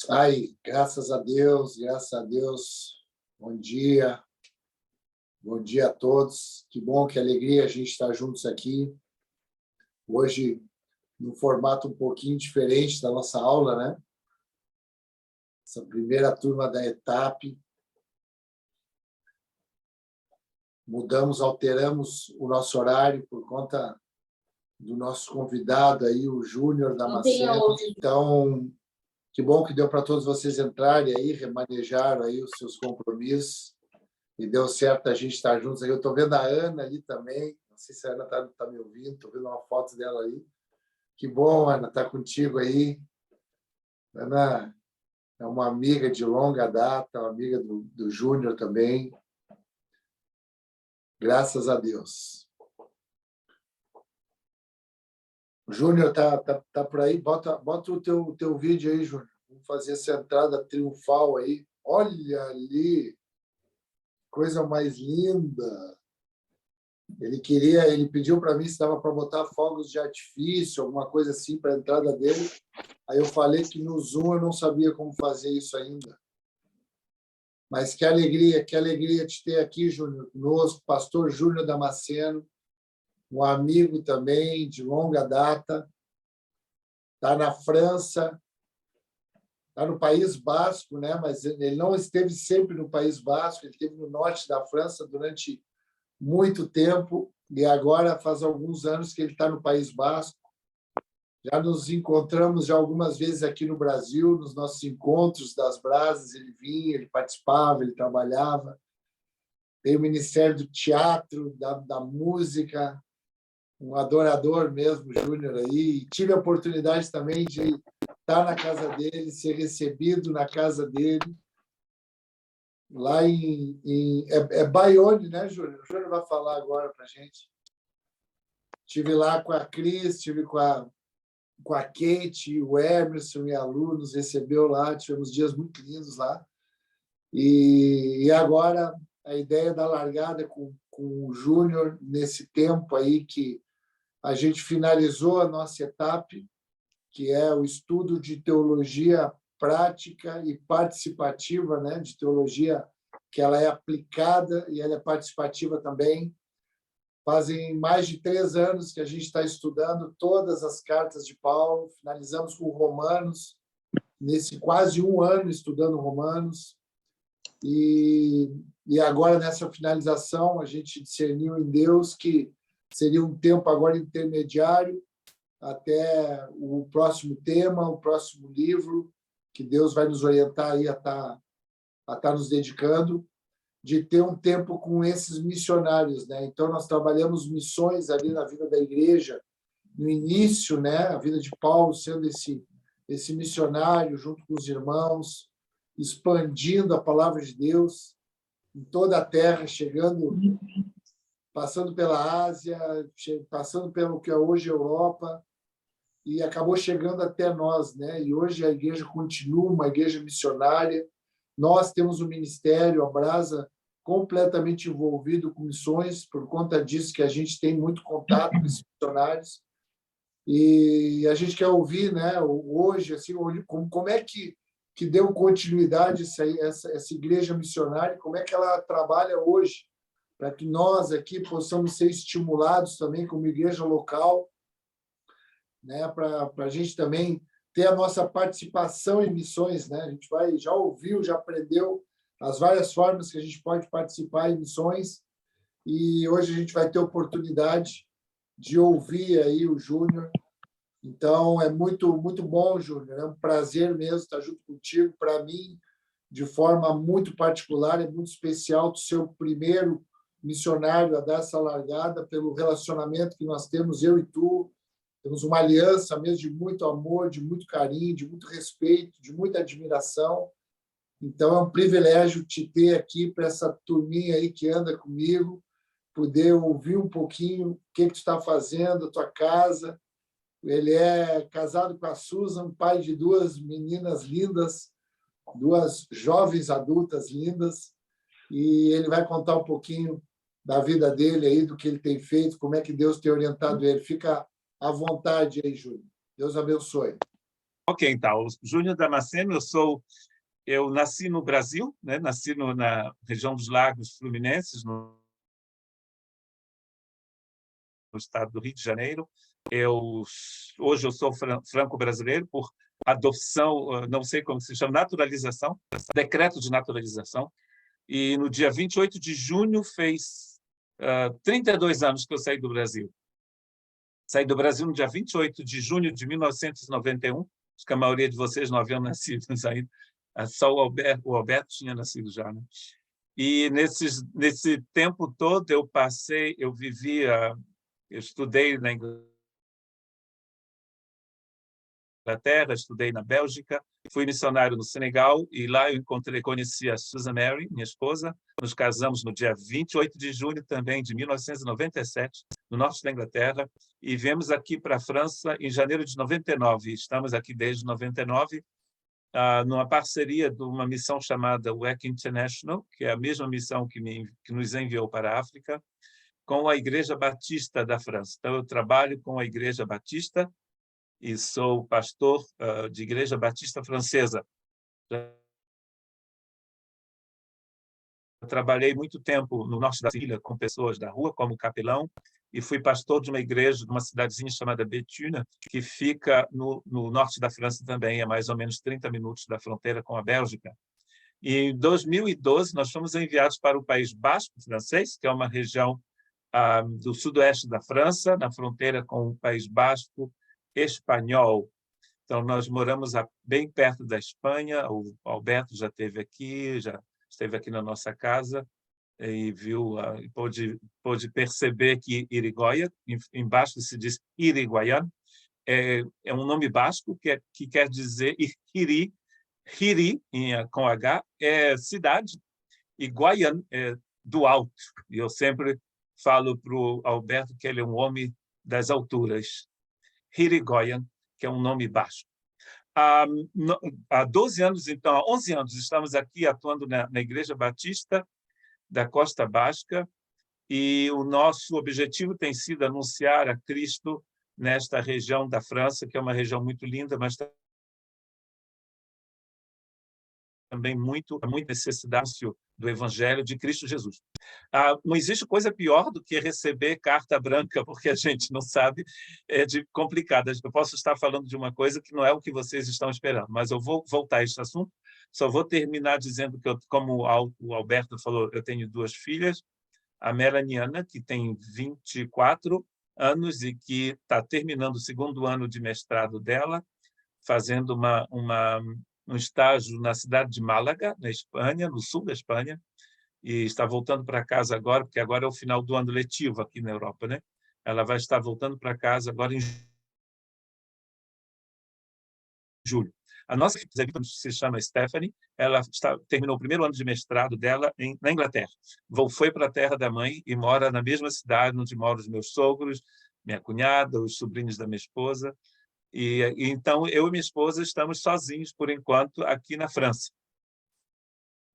Ai, graças a Deus, graças a Deus. Bom dia a todos. Que bom, que alegria a gente estar juntos aqui. Hoje, num formato um pouquinho diferente da nossa aula, né? Essa primeira turma da ETAP. Alteramos o nosso horário por conta do nosso convidado aí, o Júnior Damasceno. Então, que bom que deu para todos vocês entrarem aí, remanejaram aí os seus compromissos. E deu certo a gente estar juntos aí. Eu estou vendo a Ana ali também. Não sei se a Ana está me ouvindo. Estou vendo uma foto dela aí. Que bom, Ana, estar contigo aí. Ana é uma amiga de longa data, uma amiga do Júnior também. Graças a Deus. O Júnior tá por aí. Bota o teu vídeo aí, Júnior. Vamos fazer essa entrada triunfal aí. Olha ali. Coisa mais linda. Ele pediu para mim se dava para botar fogos de artifício, alguma coisa assim para a entrada dele. Aí eu falei que no Zoom eu não sabia como fazer isso ainda. Mas que alegria te ter aqui, Júnior, conosco, pastor Júnior Damasceno, um amigo também de longa data. Está na França, está no País Basco, né? Mas ele não esteve sempre no País Basco, ele esteve no norte da França durante muito tempo, e agora faz alguns anos que ele está no País Basco. Já nos encontramos já algumas vezes aqui no Brasil, nos nossos encontros das Brasas, ele vinha, ele participava, ele trabalhava. Tem o Ministério do Teatro, da Música, um adorador mesmo, Júnior aí. E tive a oportunidade também de estar na casa dele, ser recebido na casa dele, lá em Bayonne, né, Júnior? O Júnior vai falar agora para a gente. Estive lá com a Cris, estive com a Kate, o Emerson e a Lu, nos recebeu lá, tivemos dias muito lindos lá. E agora a ideia da largada com o Júnior, nesse tempo aí que a gente finalizou a nossa etapa, que é o estudo de teologia prática e participativa, né? De teologia que ela é aplicada e ela é participativa também. Fazem mais de 3 anos que a gente está estudando todas as cartas de Paulo, finalizamos com Romanos, nesse quase 1 ano estudando Romanos, e agora, nessa finalização, a gente discerniu em Deus que seria um tempo agora intermediário até o próximo tema, o próximo livro, que Deus vai nos orientar aí a estar nos dedicando, de ter um tempo com esses missionários, né? Então nós trabalhamos missões ali na vida da igreja, no início, né? A vida de Paulo sendo esse missionário junto com os irmãos, expandindo a palavra de Deus em toda a terra, passando pela Ásia, passando pelo que é hoje a Europa, e acabou chegando até nós, né? E hoje a igreja continua uma igreja missionária. Nós temos um ministério, a Brasa, completamente envolvido com missões, por conta disso que a gente tem muito contato com esses missionários. E a gente quer ouvir, né, hoje, assim, como é que deu continuidade essa igreja missionária, como é que ela trabalha hoje, para que nós aqui possamos ser estimulados também como igreja local, né, para a gente também ter a nossa participação em missões, né? A gente já ouviu, já aprendeu as várias formas que a gente pode participar em missões, e hoje a gente vai ter oportunidade de ouvir aí o Júnior. Então, é muito, muito bom, Júnior. É um prazer mesmo estar junto contigo. Para mim, de forma muito particular, é muito especial tu ser o primeiro missionário a dar essa largada, pelo relacionamento que nós temos, eu e tu. Temos uma aliança mesmo de muito amor, de muito carinho, de muito respeito, de muita admiração. Então, é um privilégio te ter aqui para essa turminha aí que anda comigo, poder ouvir um pouquinho o que tu está fazendo, a tua casa. Ele é casado com a Susan, pai de 2 meninas lindas, 2 jovens adultas lindas, e ele vai contar um pouquinho da vida dele aí, do que ele tem feito, como é que Deus tem orientado ele. Fica à vontade aí, Júlio. Deus abençoe. Ok, então, Júnior Damasceno, eu nasci no Brasil, né? Nasci na região dos Lagos Fluminenses, no estado do Rio de Janeiro. Hoje eu sou franco-brasileiro por adoção, não sei como se chama, naturalização, decreto de naturalização. E no dia 28 de junho fez 32 anos que eu saí do Brasil. Saí do Brasil no dia 28 de junho de 1991. Acho que a maioria de vocês não haviam nascido ainda. Só o Alberto tinha nascido já, né? E nesse tempo todo eu estudei na Inglaterra, estudei na Bélgica, fui missionário no Senegal e lá eu conheci a Susan Mary, minha esposa. Nos casamos no dia 28 de junho também de 1997, no norte da Inglaterra, e viemos aqui para a França em janeiro de 99. Estamos aqui desde 99, numa parceria de uma missão chamada WEC International, que é a mesma missão que nos enviou para a África, com a Igreja Batista da França. Então, eu trabalho com a Igreja Batista e sou pastor de Igreja Batista Francesa. Eu trabalhei muito tempo no norte da Síria com pessoas da rua, como capelão, e fui pastor de uma igreja de uma cidadezinha chamada Béthune, que fica no norte da França também, a mais ou menos 30 minutos da fronteira com a Bélgica. E em 2012, nós fomos enviados para o País Basco francês, que é uma região do sudoeste da França, na fronteira com o País Basco espanhol. Então, nós moramos bem perto da Espanha. O Alberto já esteve aqui na nossa casa e pôde perceber que Irigoyen, embaixo se diz Iriguayan, é um nome basco que quer dizer Hiri, com H, é cidade, e Guayan é do alto. E eu sempre falo para o Alberto que ele é um homem das alturas. Irigoyen, que é um nome basco. Há 12 anos, então, há 11 anos, estamos aqui atuando na Igreja Batista da Costa Basca, e o nosso objetivo tem sido anunciar a Cristo nesta região da França, que é uma região muito linda, mas também muita necessidade do Evangelho de Cristo Jesus. Não existe coisa pior do que receber carta branca, porque a gente não sabe, complicada. Eu posso estar falando de uma coisa que não é o que vocês estão esperando, mas eu vou voltar a este assunto. Só vou terminar dizendo que, como o Alberto falou, eu tenho 2 filhas, a Melaniana, que tem 24 anos e que está terminando o 2º ano de mestrado dela, fazendo um estágio na cidade de Málaga, na Espanha, no sul da Espanha, e está voltando para casa agora, porque agora é o final do ano letivo aqui na Europa, né? Ela vai estar voltando para casa agora em julho. A nossa filha se chama Stephanie, ela terminou o 1º ano de mestrado dela na Inglaterra. Foi para a terra da mãe e mora na mesma cidade onde moram os meus sogros, minha cunhada, os sobrinhos da minha esposa. Então, eu e minha esposa estamos sozinhos, por enquanto, aqui na França.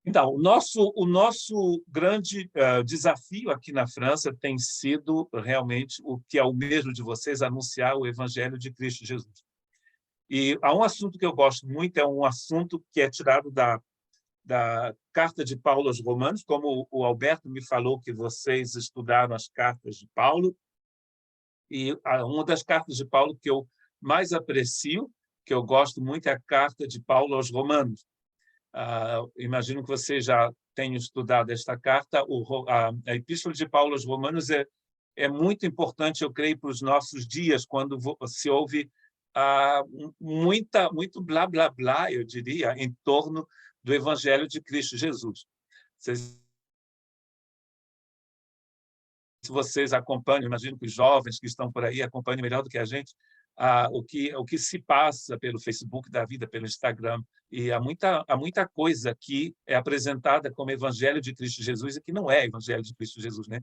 Então, o nosso grande desafio aqui na França tem sido realmente o que é o mesmo de vocês, anunciar o Evangelho de Cristo Jesus. E há um assunto que eu gosto muito, é um assunto que é tirado da Carta de Paulo aos Romanos, como o Alberto me falou que vocês estudaram as cartas de Paulo, e uma das cartas de Paulo que eu mais aprecio, que eu gosto muito, é a Carta de Paulo aos Romanos. Imagino que você já tenha estudado esta carta. A Epístola de Paulo aos Romanos é muito importante, eu creio, para os nossos dias, quando se ouve muito blá, blá, blá, eu diria, em torno do Evangelho de Cristo Jesus. Se vocês acompanham, imagino que os jovens que estão por aí acompanham melhor do que a gente, o que se passa pelo Facebook da vida, pelo Instagram, e há muita coisa que é apresentada como Evangelho de Cristo Jesus e que não é Evangelho de Cristo Jesus, né?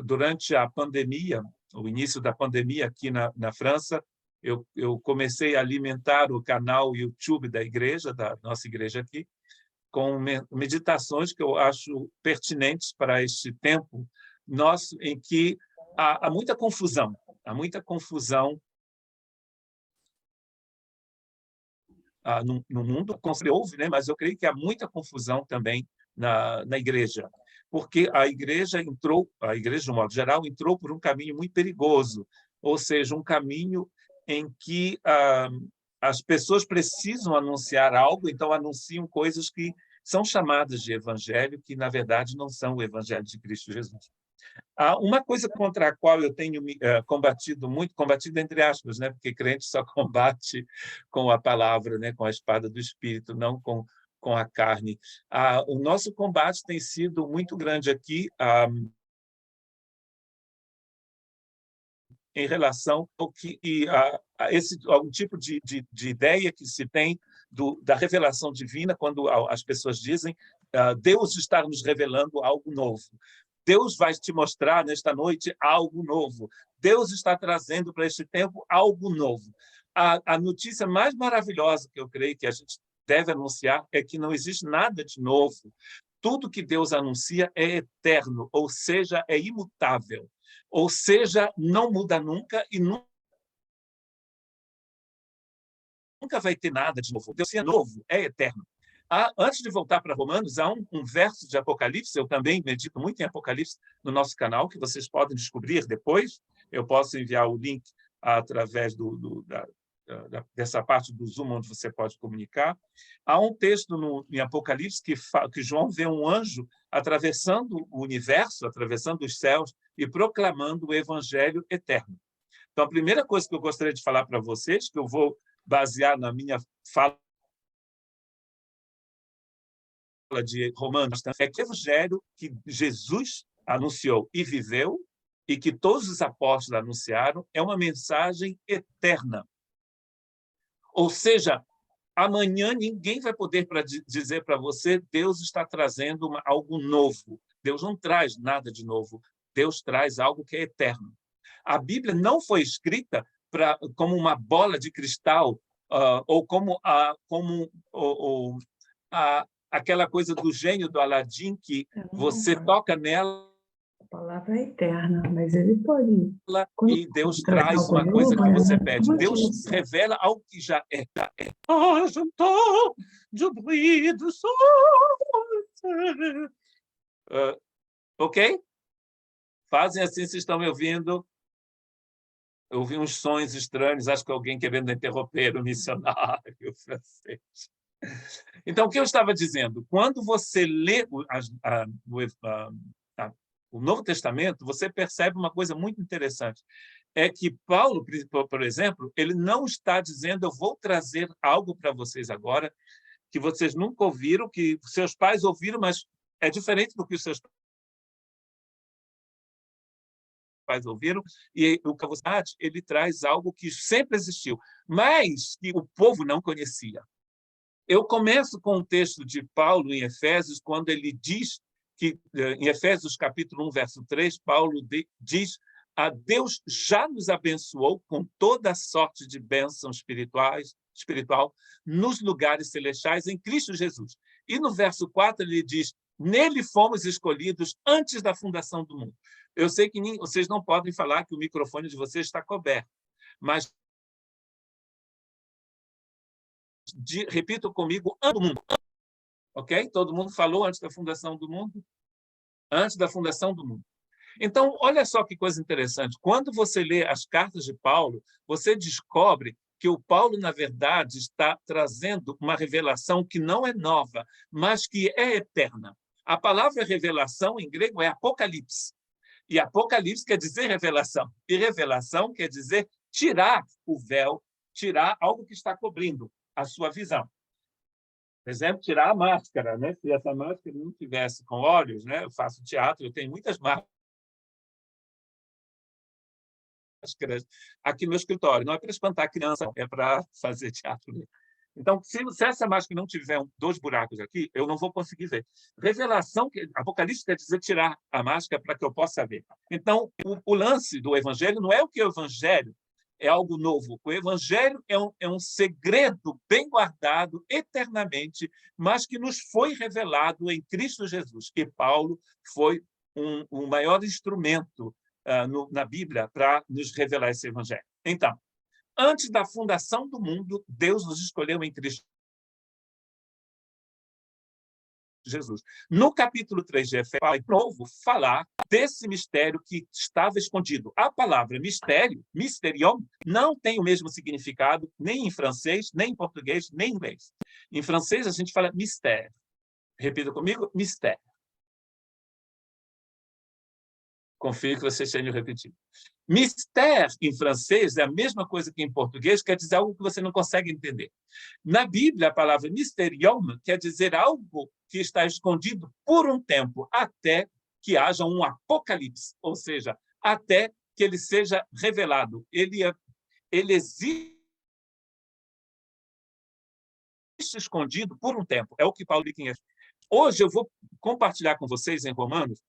Durante a pandemia, o início da pandemia aqui na França, eu comecei a alimentar o canal YouTube da igreja, da nossa igreja aqui, com meditações que eu acho pertinentes para este tempo nosso, em que há muita confusão no mundo, como se ouve, né? Mas eu creio que há muita confusão também na igreja, porque a igreja, de um modo geral, entrou por um caminho muito perigoso, ou seja, um caminho em que as pessoas precisam anunciar algo, então anunciam coisas que são chamadas de evangelho, que, na verdade, não são o evangelho de Cristo Jesus. Uma coisa contra a qual eu tenho combatido muito, combatido entre aspas, né? Porque crente só combate com a palavra, né? Com a espada do Espírito, não com a carne. O nosso combate tem sido muito grande aqui em relação ao que a esse algum tipo de ideia que se tem da revelação divina, quando as pessoas dizem Deus está nos revelando algo novo. Deus vai te mostrar nesta noite algo novo. Deus está trazendo para este tempo algo novo. A notícia mais maravilhosa que eu creio que a gente deve anunciar é que não existe nada de novo. Tudo que Deus anuncia é eterno, ou seja, é imutável. Ou seja, não muda nunca e nunca vai ter nada de novo. Deus é novo, é eterno. Antes de voltar para Romanos, há um verso de Apocalipse, eu também medito muito em Apocalipse no nosso canal, que vocês podem descobrir depois. Eu posso enviar o link através dessa parte do Zoom, onde você pode comunicar. Há um texto em Apocalipse que João vê um anjo atravessando o universo, atravessando os céus e proclamando o evangelho eterno. Então, a primeira coisa que eu gostaria de falar para vocês, que eu vou basear na minha fala de Romanos, é que o evangelho que Jesus anunciou e viveu, e que todos os apóstolos anunciaram, é uma mensagem eterna. Ou seja, amanhã ninguém vai poder dizer para você Deus está trazendo algo novo. Deus não traz nada de novo. Deus traz algo que é eterno. A Bíblia não foi escrita como uma bola de cristal ou como aquela coisa do gênio do Aladim que você toca nela. A palavra é eterna, mas ele pode... E Deus traz uma coisa que você pede. Deus revela algo que já é. J'entends du bruit du sol. Ok? Fazem assim, vocês estão me ouvindo? Eu ouvi uns sons estranhos, acho que alguém querendo interromper o missionário francês. Então, o que eu estava dizendo? Quando você lê o Novo Testamento, você percebe uma coisa muito interessante. É que Paulo, por exemplo, ele não está dizendo eu vou trazer algo para vocês agora que vocês nunca ouviram, que seus pais ouviram, mas é diferente do que os seus pais ouviram, e o Cavusat, ele traz algo que sempre existiu, mas que o povo não conhecia. Eu começo com um texto de Paulo em Efésios, quando ele diz que, em Efésios capítulo 1, verso 3, Paulo diz: Deus já nos abençoou com toda sorte de bênção espiritual nos lugares celestiais em Cristo Jesus. E no verso 4 ele diz: nele fomos escolhidos antes da fundação do mundo. Eu sei que vocês não podem falar que o microfone de vocês está coberto, mas repita comigo: antes do mundo. Ok? Todo mundo falou antes da fundação do mundo? Antes da fundação do mundo. Então, olha só que coisa interessante. Quando você lê as cartas de Paulo, você descobre que o Paulo, na verdade, está trazendo uma revelação que não é nova, mas que é eterna. A palavra revelação, em grego, é apocalipse. E apocalipse quer dizer revelação. E revelação quer dizer tirar o véu, tirar algo que está cobrindo a sua visão. Por exemplo, tirar a máscara, né? Se essa máscara não tivesse com olhos, né? Eu faço teatro, eu tenho muitas máscaras aqui no meu escritório. Não é para espantar a criança, é para fazer teatro. Então, se essa máscara não tiver 2 buracos aqui, eu não vou conseguir ver. Revelação, Apocalipse quer dizer tirar a máscara para que eu possa ver. Então, o lance do evangelho não é o que o evangelho é algo novo. O evangelho é um segredo bem guardado eternamente, mas que nos foi revelado em Cristo Jesus, que Paulo foi o maior instrumento na Bíblia para nos revelar esse evangelho. Então, Antes da fundação do mundo, Deus nos escolheu em Cristo Jesus. No capítulo 3 de Efésios, vai de novo falar desse mistério que estava escondido. A palavra mistério, mysterion, não tem o mesmo significado nem em francês, nem em português, nem em inglês. Em francês, a gente fala mystère. Repita comigo, mystère. Confio que vocês tenham repetido. Mystère, em francês, é a mesma coisa que em português, quer dizer algo que você não consegue entender. Na Bíblia, a palavra mysterion quer dizer algo que está escondido por um tempo, até que haja um apocalipse, ou seja, até que ele seja revelado. Ele existe escondido por um tempo. É o que Paulo diz. Hoje eu vou compartilhar com vocês, em Romanos,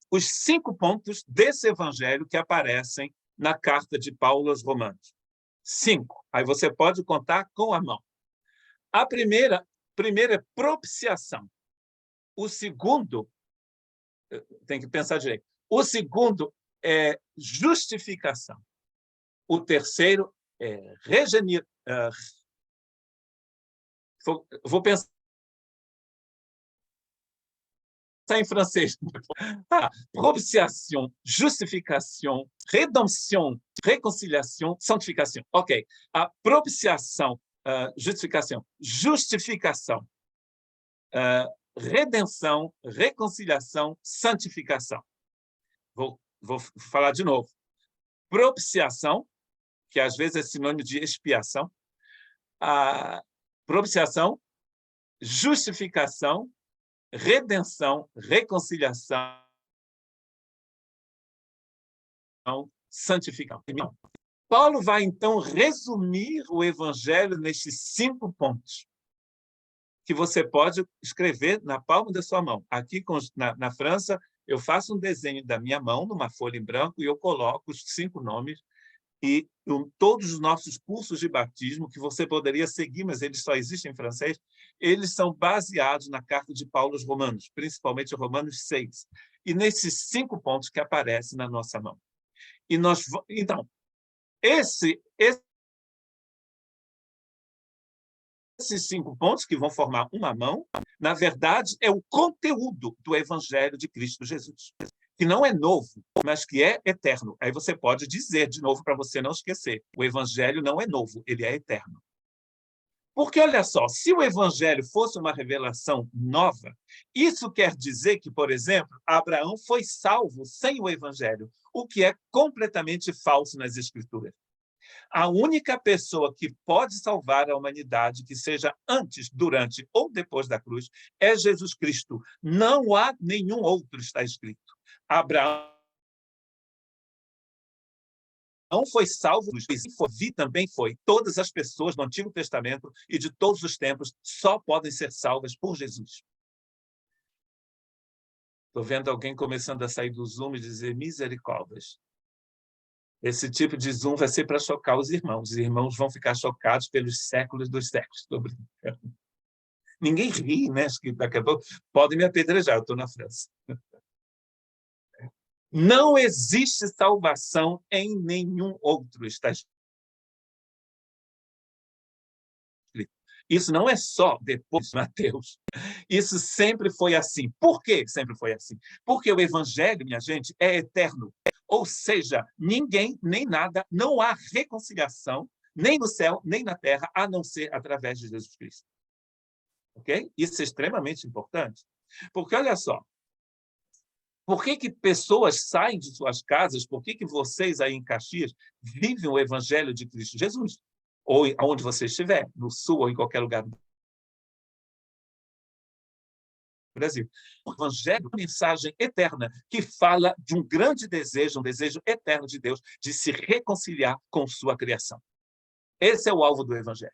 os 5 pontos desse evangelho que aparecem na carta de Paulo aos Romanos. 5. Aí você pode contar com a mão. A primeira é propiciação. O segundo, tem que pensar direito. O segundo é justificação. O terceiro é vou pensar em francês. Propiciação, justificação, redenção, reconciliação, santificação. Ok. A propiciação, justificação, redenção, reconciliação, santificação. Vou falar de novo. Propiciação, que às vezes é sinônimo de expiação. Propiciação, justificação, redenção, reconciliação, santificação. Paulo vai, então, resumir o evangelho nestes 5 pontos, que você pode escrever na palma da sua mão. Aqui, na França, eu faço um desenho da minha mão numa folha em branco e eu coloco os 5 nomes e todos os nossos cursos de batismo, que você poderia seguir, mas eles só existem em francês, eles são baseados na carta de Paulo aos Romanos, principalmente Romanos 6, e nesses 5 pontos que aparecem na nossa mão. Então, esses 5 pontos que vão formar uma mão, na verdade, é o conteúdo do Evangelho de Cristo Jesus, que não é novo, mas que é eterno. Aí você pode dizer de novo para você não esquecer, o Evangelho não é novo, ele é eterno. Porque, olha só, se o Evangelho fosse uma revelação nova, isso quer dizer que, por exemplo, Abraão foi salvo sem o Evangelho, o que é completamente falso nas Escrituras. A única pessoa que pode salvar a humanidade, que seja antes, durante ou depois da cruz, é Jesus Cristo. Não há nenhum outro, está escrito. Abraão não foi salvo, Vi também foi. Todas as pessoas do Antigo Testamento e de todos os tempos só podem ser salvas por Jesus. Estou vendo alguém começando a sair do Zoom e dizer misericórdias. Esse tipo de Zoom vai ser para chocar os irmãos. Os irmãos vão ficar chocados pelos séculos dos séculos. Estou brincando. Ninguém ri, né? Acho que daqui a pouco podem me apedrejar, eu estou na França. Não existe salvação em nenhum outro, está escrito. Isso não é só depois de Mateus. Isso sempre foi assim. Por que sempre foi assim? Porque o Evangelho, minha gente, é eterno. Ou seja, ninguém, nem nada, não há reconciliação, nem no céu, nem na terra, a não ser através de Jesus Cristo. Ok? Isso é extremamente importante. Porque, olha só, por que pessoas saem de suas casas? Por que vocês aí em Caxias vivem o Evangelho de Cristo Jesus? Ou onde você estiver, no Sul ou em qualquer lugar do Brasil. O Evangelho é uma mensagem eterna que fala de um grande desejo, um desejo eterno de Deus de se reconciliar com sua criação. Esse é o alvo do Evangelho.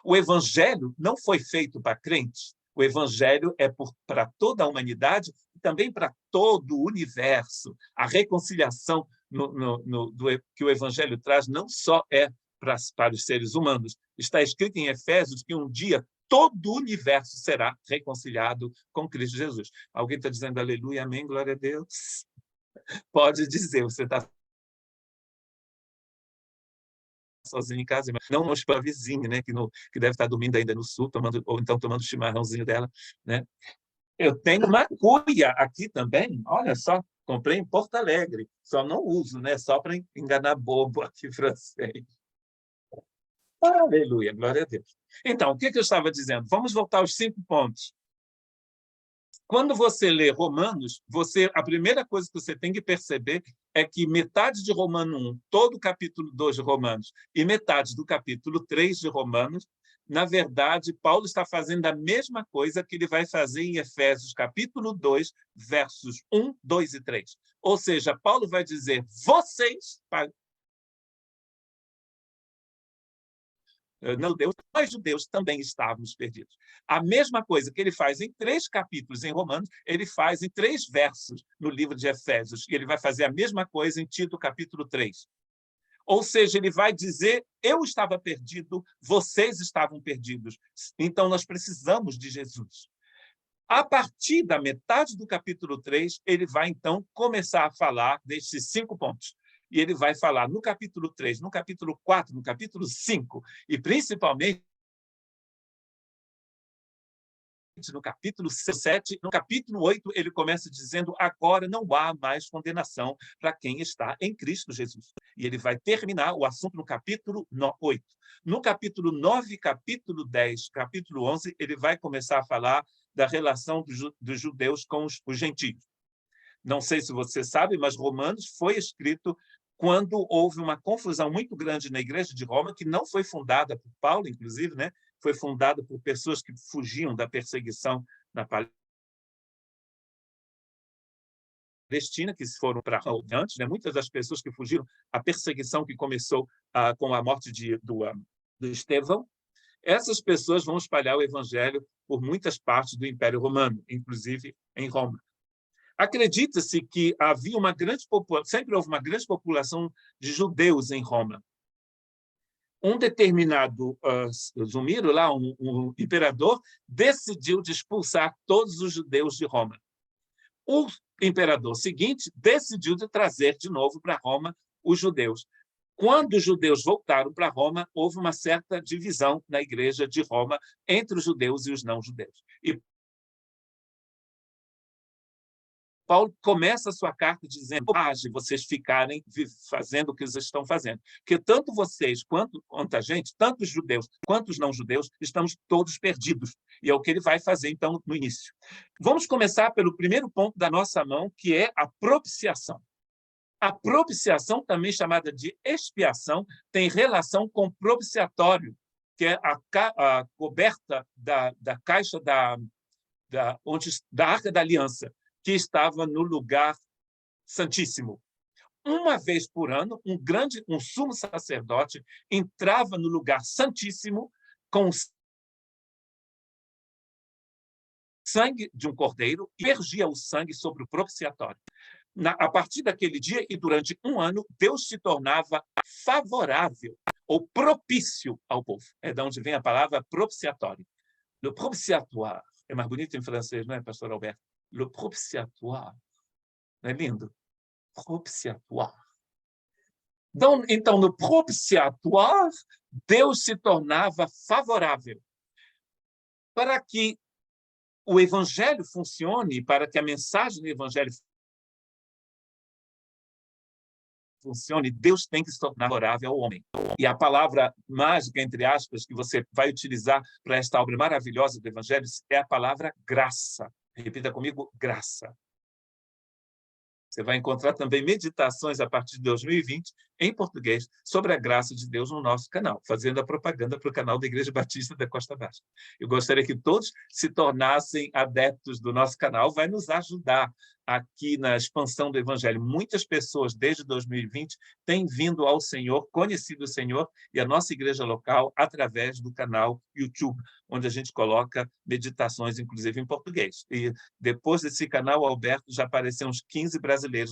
O Evangelho não foi feito para crentes. O Evangelho é para toda a humanidade e também para todo o universo. A reconciliação que o Evangelho traz não só é para os seres humanos. Está escrito em Efésios que um dia todo o universo será reconciliado com Cristo Jesus. Alguém está dizendo aleluia, amém, glória a Deus? Pode dizer, você está sozinho em casa, mas não para a vizinha, né, que deve estar dormindo ainda no sul, ou então tomando o chimarrãozinho dela, né? Eu tenho uma cuia aqui também, olha só, comprei em Porto Alegre, só não uso, né, só para enganar bobo aqui francês. Aleluia, glória a Deus. Então, o que eu estava dizendo? Vamos voltar aos 5 pontos. Quando você lê Romanos, a primeira coisa que você tem que perceber é que metade de Romano 1, todo o capítulo 2 de Romanos, e metade do capítulo 3 de Romanos, na verdade, Paulo está fazendo a mesma coisa que ele vai fazer em Efésios, capítulo 2, versos 1, 2 e 3. Ou seja, Paulo vai dizer, vocês, não Deus, nós judeus também estávamos perdidos. A mesma coisa que ele faz em 3 capítulos em Romanos, ele faz em 3 versos no livro de Efésios, e ele vai fazer a mesma coisa em Tito, capítulo 3. Ou seja, ele vai dizer, eu estava perdido, vocês estavam perdidos, então nós precisamos de Jesus. A partir da metade do capítulo 3, ele vai, então, começar a falar desses 5 pontos. E ele vai falar no capítulo 3, no capítulo 4, no capítulo 5, e principalmente no capítulo 7, no capítulo 8, ele começa dizendo, agora não há mais condenação para quem está em Cristo Jesus. E ele vai terminar o assunto no capítulo 8. No capítulo 9, capítulo 10, capítulo 11, ele vai começar a falar da relação dos judeus com os gentios. Não sei se você sabe, mas Romanos foi escrito quando houve uma confusão muito grande na Igreja de Roma, que não foi fundada por Paulo, inclusive, né? Foi fundada por pessoas que fugiam da perseguição na Palestina, que foram para antes, né? Muitas das pessoas que fugiram, a perseguição que começou com a morte do Estevão, essas pessoas vão espalhar o evangelho por muitas partes do Império Romano, inclusive em Roma. Acredita-se que sempre houve uma grande população de judeus em Roma. Um determinado Zumiro, lá, um imperador, decidiu expulsar todos os judeus de Roma. O imperador seguinte decidiu trazer de novo para Roma os judeus. Quando os judeus voltaram para Roma, houve uma certa divisão na Igreja de Roma entre os judeus e os não-judeus. E Paulo começa a sua carta dizendo, vocês ficarem fazendo o que vocês estão fazendo. Porque tanto vocês quanto a gente, tanto os judeus quanto os não-judeus, estamos todos perdidos. E é o que ele vai fazer, então, no início. Vamos começar pelo primeiro ponto da nossa mão, que é a propiciação. A propiciação, também chamada de expiação, tem relação com propiciatório, que é a coberta da caixa da Arca da Aliança, que estava no lugar santíssimo. Uma vez por ano, um sumo sacerdote entrava no lugar santíssimo com sangue de um cordeiro e vergia o sangue sobre o propiciatório. A partir daquele dia e durante um ano, Deus se tornava favorável ou propício ao povo. É de onde vem a palavra propiciatório. Le propiciatoire. É mais bonito em francês, não é, pastor Alberto? Le propiciatoire. Não é lindo? Propiciatoire. Então, no propiciatoire, Deus se tornava favorável. Para que o evangelho funcione, para que a mensagem do evangelho funcione, Deus tem que se tornar favorável ao homem. E a palavra mágica, entre aspas, que você vai utilizar para esta obra maravilhosa do evangelho é a palavra graça. Repita comigo, graça. Você vai encontrar também meditações a partir de 2020, em português, sobre a graça de Deus no nosso canal, fazendo a propaganda para o canal da Igreja Batista da Costa Baixa. Eu gostaria que todos se tornassem adeptos do nosso canal, vai nos ajudar aqui na expansão do Evangelho. Muitas pessoas, desde 2020, têm vindo ao Senhor, conhecido o Senhor e a nossa igreja local através do canal YouTube, onde a gente coloca meditações, inclusive em português. E depois desse canal, Alberto, já apareceram uns 15 brasileiros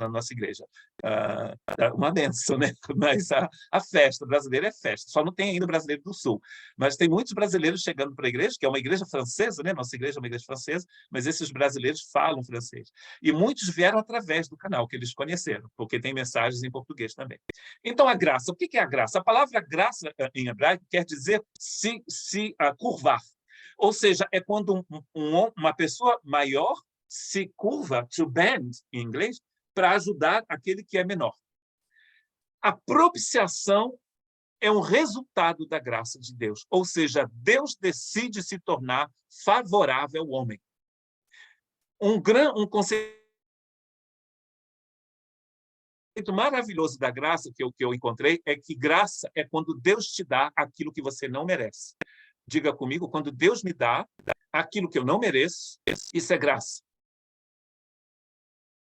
na nossa igreja. Uma benção, né? Mas a festa brasileira é festa. Só não tem ainda brasileiro do Sul. Mas tem muitos brasileiros chegando para a igreja, que é uma igreja francesa, né? Nossa igreja é uma igreja francesa, mas esses brasileiros falam francês. E muitos vieram através do canal que eles conheceram, porque tem mensagens em português também. Então, a graça. O que é a graça? A palavra graça, em hebraico, quer dizer se curvar. Ou seja, é quando uma pessoa maior se curva, to bend, em inglês, para ajudar aquele que é menor. A propiciação é um resultado da graça de Deus. Ou seja, Deus decide se tornar favorável ao homem. Um conceito maravilhoso da graça que eu encontrei é que graça é quando Deus te dá aquilo que você não merece. Diga comigo, quando Deus me dá aquilo que eu não mereço, isso é graça.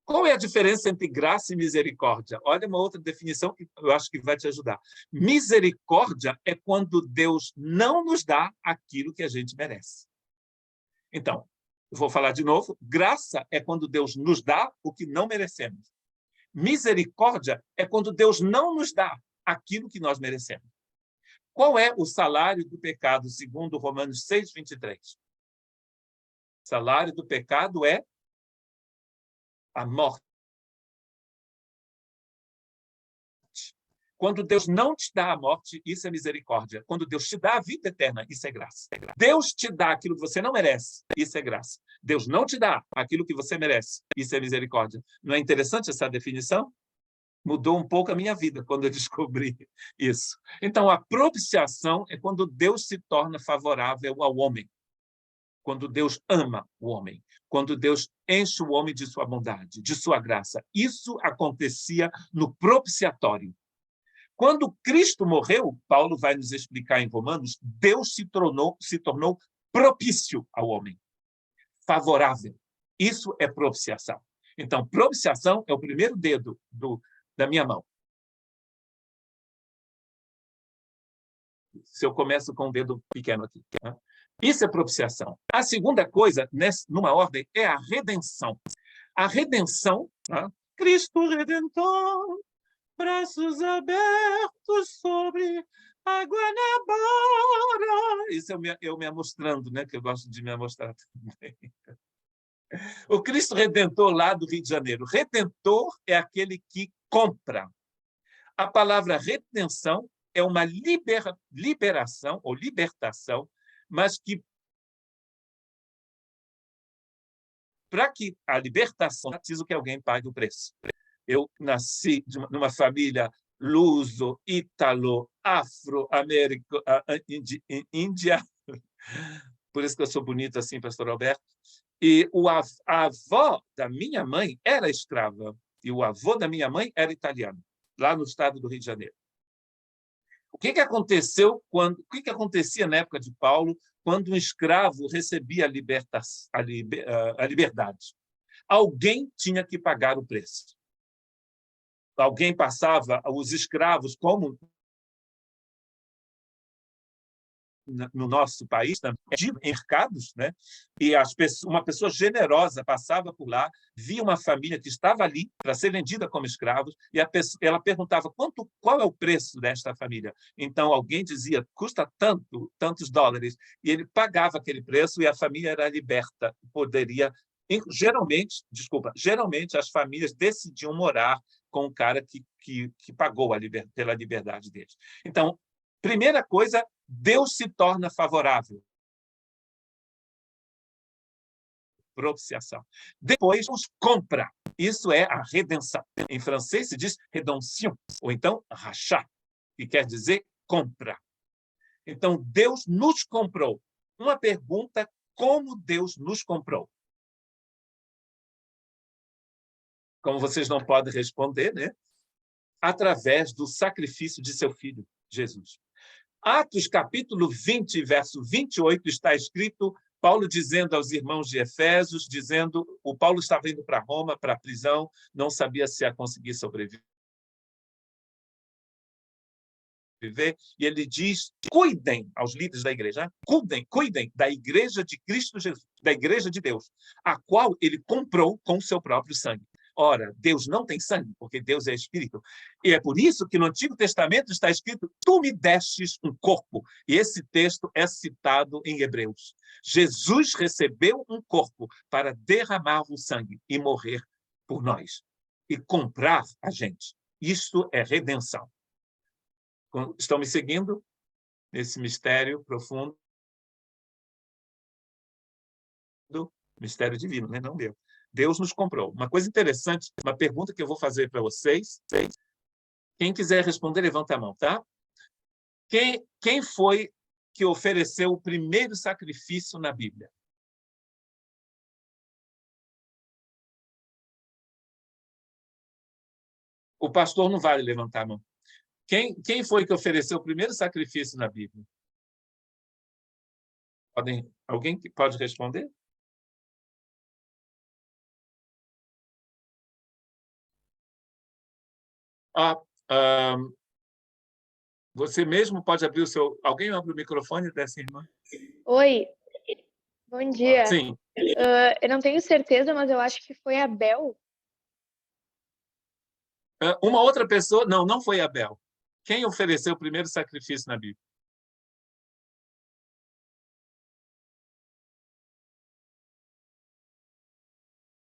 Qual é a diferença entre graça e misericórdia? Olha uma outra definição que eu acho que vai te ajudar. Misericórdia é quando Deus não nos dá aquilo que a gente merece. Então, eu vou falar de novo. Graça é quando Deus nos dá o que não merecemos. Misericórdia é quando Deus não nos dá aquilo que nós merecemos. Qual é o salário do pecado, segundo Romanos 6:23? O salário do pecado é a morte. Quando Deus não te dá a morte, isso é misericórdia. Quando Deus te dá a vida eterna, isso é graça. Deus te dá aquilo que você não merece, isso é graça. Deus não te dá aquilo que você merece, isso é misericórdia. Não é interessante essa definição? Mudou um pouco a minha vida quando eu descobri isso. Então, a propiciação é quando Deus se torna favorável ao homem. Quando Deus ama o homem. Quando Deus enche o homem de sua bondade, de sua graça. Isso acontecia no propiciatório. Quando Cristo morreu, Paulo vai nos explicar em Romanos, Deus se tornou propício ao homem. Favorável. Isso é propiciação. Então, propiciação é o primeiro dedo da minha mão. Se eu começo com um dedo pequeno aqui. Né? Isso é propiciação. A segunda coisa, numa ordem, é a redenção. A redenção, né? Cristo Redentor, braços abertos sobre a Guanabara. Isso é eu me amostrando, né? Que eu gosto de me amostrar também. O Cristo Redentor lá do Rio de Janeiro. Redentor é aquele que compra. A palavra redenção é uma liberação ou libertação, mas que para que a libertação é preciso que alguém pague o preço. Eu nasci numa família luso, ítalo, afro-américo, índia, por isso que eu sou bonito assim, pastor Alberto. E a avó da minha mãe era escrava, e o avô da minha mãe era italiano, lá no estado do Rio de Janeiro. O que aconteceu o que acontecia na época de Paulo, quando um escravo recebia a liberdade? Alguém tinha que pagar o preço. Alguém passava os escravos, como no nosso país, de mercados, né? E uma pessoa generosa passava por lá, via uma família que estava ali para ser vendida como escravos, e ela perguntava qual é o preço desta família. Então, alguém dizia, custa tantos dólares, e ele pagava aquele preço e a família era liberta. Geralmente as famílias decidiam morar com o cara que pagou pela liberdade deles. Então, primeira coisa, Deus se torna favorável. Propiciação. Depois, nos compra. Isso é a redenção. Em francês se diz rédemption, ou então rachat, que quer dizer compra. Então, Deus nos comprou. Uma pergunta, como Deus nos comprou? Como vocês não podem responder, né? Através do sacrifício de seu filho, Jesus. Atos, capítulo 20, verso 28, está escrito, Paulo dizendo aos irmãos de Efésios, o Paulo estava indo para Roma, para a prisão, não sabia se ia conseguir sobreviver, e ele diz, cuidem aos líderes da igreja, cuidem da igreja de Cristo Jesus, da igreja de Deus, a qual ele comprou com o seu próprio sangue. Ora, Deus não tem sangue, porque Deus é espírito. E é por isso que no Antigo Testamento está escrito: tu me destes um corpo. E esse texto é citado em Hebreus. Jesus recebeu um corpo para derramar o sangue e morrer por nós. E comprar a gente. Isto é redenção. Estão me seguindo nesse mistério profundo? Mistério divino, né? Não meu. Deus nos comprou. Uma coisa interessante, uma pergunta que eu vou fazer para vocês. Quem quiser responder, levanta a mão, tá? Quem foi que ofereceu o primeiro sacrifício na Bíblia? O pastor não vale levantar a mão. Quem foi que ofereceu o primeiro sacrifício na Bíblia? Alguém que pode responder? Você mesmo pode abrir o seu... Alguém abre o microfone dessa irmã? Oi, bom dia. Sim. Eu não tenho certeza, mas eu acho que foi Abel. Uma outra pessoa... Não foi Abel. Quem ofereceu o primeiro sacrifício na Bíblia?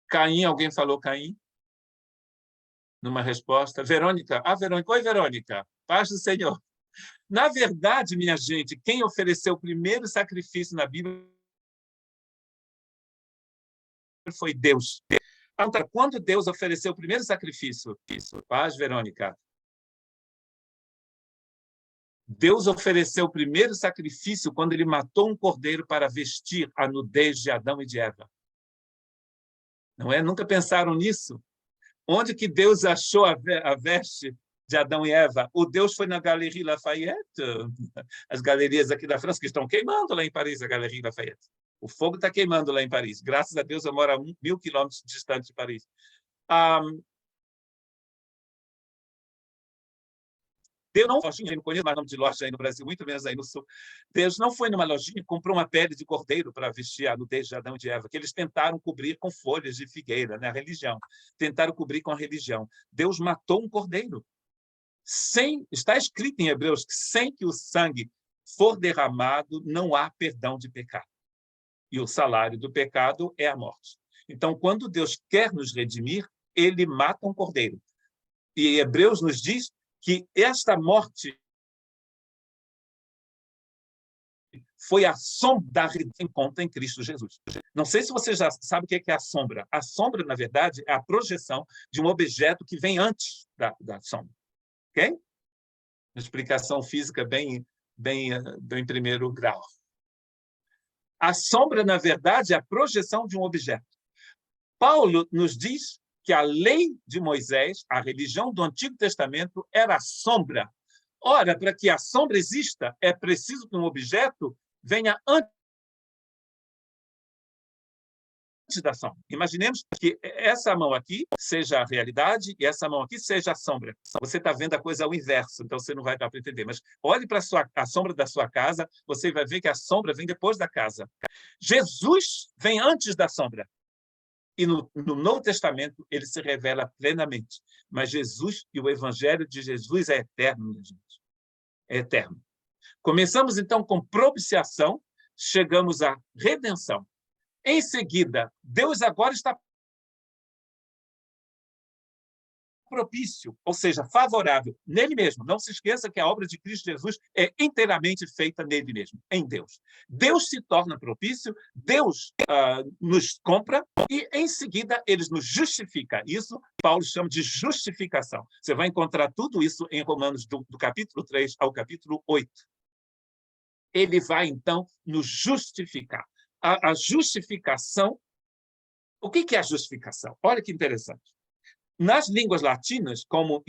Caim, alguém falou Caim? Numa resposta. Verônica. Verônica. Oi, Verônica. Paz do Senhor. Na verdade, minha gente, quem ofereceu o primeiro sacrifício na Bíblia foi Deus. Quando Deus ofereceu o primeiro sacrifício? Paz, Verônica. Deus ofereceu o primeiro sacrifício quando ele matou um cordeiro para vestir a nudez de Adão e de Eva. Não é? Nunca pensaram nisso? Onde que Deus achou a veste de Adão e Eva? O Deus foi na Galerie Lafayette, as galerias aqui da França, que estão queimando lá em Paris, a Galerie Lafayette. O fogo está queimando lá em Paris. Graças a Deus, eu moro a 1.000 quilômetros distante de Paris. Deus não foi lojinha, não conheço mais nome de loja aí no Brasil, muito menos aí no Sul. Deus não foi numa lojinha e comprou uma pele de cordeiro para vestir a nudez de Adão e de Eva, que eles tentaram cobrir com folhas de figueira, né? A religião. Tentaram cobrir com a religião. Deus matou um cordeiro. Está escrito em Hebreus que sem que o sangue for derramado, não há perdão de pecado. E o salário do pecado é a morte. Então, quando Deus quer nos redimir, ele mata um cordeiro. E Hebreus nos diz que esta morte foi a sombra da redenção em Cristo Jesus. Não sei se você já sabe o que é a sombra. A sombra, na verdade, é a projeção de um objeto que vem antes da sombra. Ok? Uma explicação física bem em primeiro grau. A sombra, na verdade, é a projeção de um objeto. Paulo nos diz que a lei de Moisés, a religião do Antigo Testamento, era a sombra. Ora, para que a sombra exista, é preciso que um objeto venha antes da sombra. Imaginemos que essa mão aqui seja a realidade e essa mão aqui seja a sombra. Você está vendo a coisa ao inverso, então você não vai dar para entender. Mas olhe para a sombra da sua casa, você vai ver que a sombra vem depois da casa. Jesus vem antes da sombra. E no Novo Testamento ele se revela plenamente. Mas Jesus e o Evangelho de Jesus é eterno, minha gente. É eterno. Começamos, então, com propiciação, chegamos à redenção. Em seguida, Deus agora está propício, ou seja, favorável, nele mesmo. Não se esqueça que a obra de Cristo Jesus é inteiramente feita nele mesmo, em Deus. Deus se torna propício, Deus nos compra e, em seguida, ele nos justifica. Isso Paulo chama de justificação. Você vai encontrar tudo isso em Romanos do capítulo 3 ao capítulo 8. Ele vai, então, nos justificar. A justificação... O que é a justificação? Olha que interessante. Nas línguas latinas, como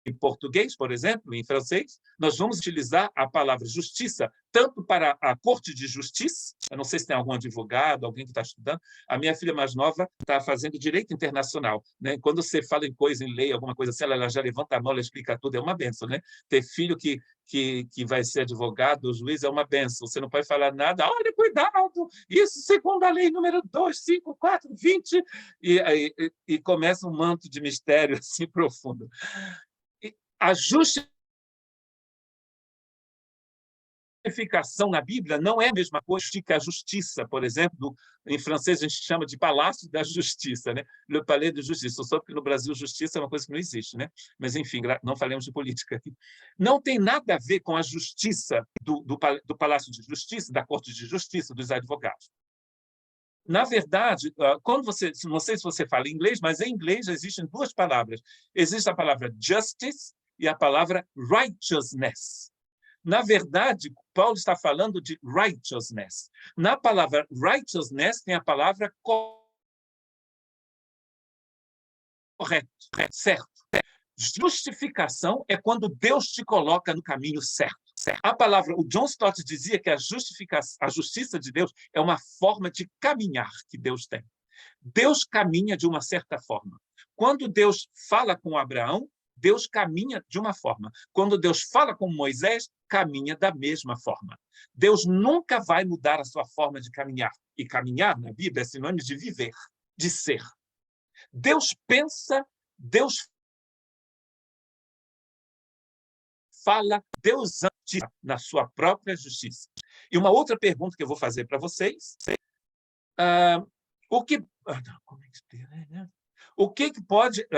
em português, por exemplo, em francês, nós vamos utilizar a palavra justiça tanto para a Corte de Justiça, eu não sei se tem algum advogado, alguém que está estudando, a minha filha mais nova está fazendo direito internacional, né? Quando você fala em coisa, em lei, alguma coisa assim, ela já levanta a mão, ela explica tudo, é uma benção, né? Ter filho que vai ser advogado, juiz, é uma benção. Você não pode falar nada, olha, cuidado, isso segundo a lei número 25420, e começa um manto de mistério assim profundo. A justificação na Bíblia não é a mesma coisa que a justiça, por exemplo, em francês a gente chama de palácio da justiça, né? Le palais de justice. Só que no Brasil justiça é uma coisa que não existe, né? Mas enfim, não falemos de política aqui. Não tem nada a ver com a justiça do palácio de justiça, da corte de justiça, dos advogados. Na verdade, quando você, não sei se você fala inglês, mas em inglês existem duas palavras. Existe a palavra justice e a palavra righteousness. Na verdade, Paulo está falando de righteousness. Na palavra righteousness tem a palavra correto, certo. Justificação é quando Deus te coloca no caminho certo. A palavra, o John Stott dizia que a justiça de Deus é uma forma de caminhar que Deus tem. Deus caminha de uma certa forma. Quando Deus fala com Abraão, Deus caminha de uma forma. Quando Deus fala com Moisés, caminha da mesma forma. Deus nunca vai mudar a sua forma de caminhar. E caminhar, na Bíblia, é sinônimo de viver, de ser. Deus pensa, Deus fala, Deus age na sua própria justiça. E uma outra pergunta que eu vou fazer para vocês, o que pode...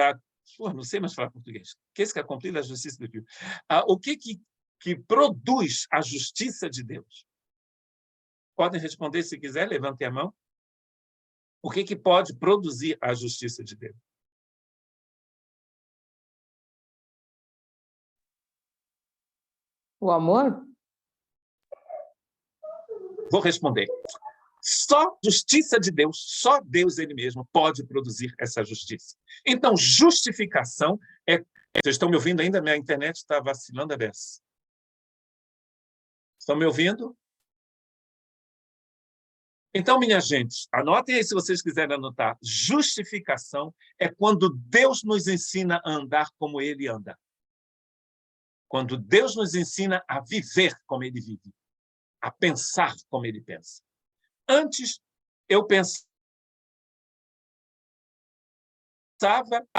não sei mais falar português. Qu'est-ce qui accomplit la justice de Dieu? O que produz a justiça de Deus? Podem responder se quiser, levantem a mão. O que pode produzir a justiça de Deus? O amor? Vou responder. Só justiça de Deus, só Deus ele mesmo pode produzir essa justiça. Então, justificação é... Vocês estão me ouvindo ainda? Minha internet está vacilando a beça. Estão me ouvindo? Então, minha gente, anotem aí se vocês quiserem anotar. Justificação é quando Deus nos ensina a andar como Ele anda. Quando Deus nos ensina a viver como Ele vive, a pensar como Ele pensa. Antes, eu pensava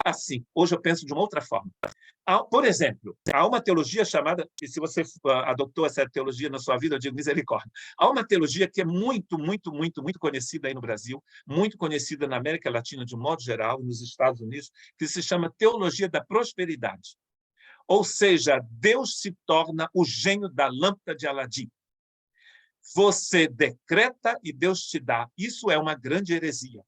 assim. Hoje eu penso de uma outra forma. Por exemplo, há uma teologia chamada, e se você adotou essa teologia na sua vida, eu digo misericórdia. Há uma teologia que é muito, muito, muito, muito conhecida aí no Brasil, muito conhecida na América Latina de um modo geral, nos Estados Unidos, que se chama teologia da prosperidade. Ou seja, Deus se torna o gênio da lâmpada de Aladim. Você decreta e Deus te dá. Isso é uma grande heresia.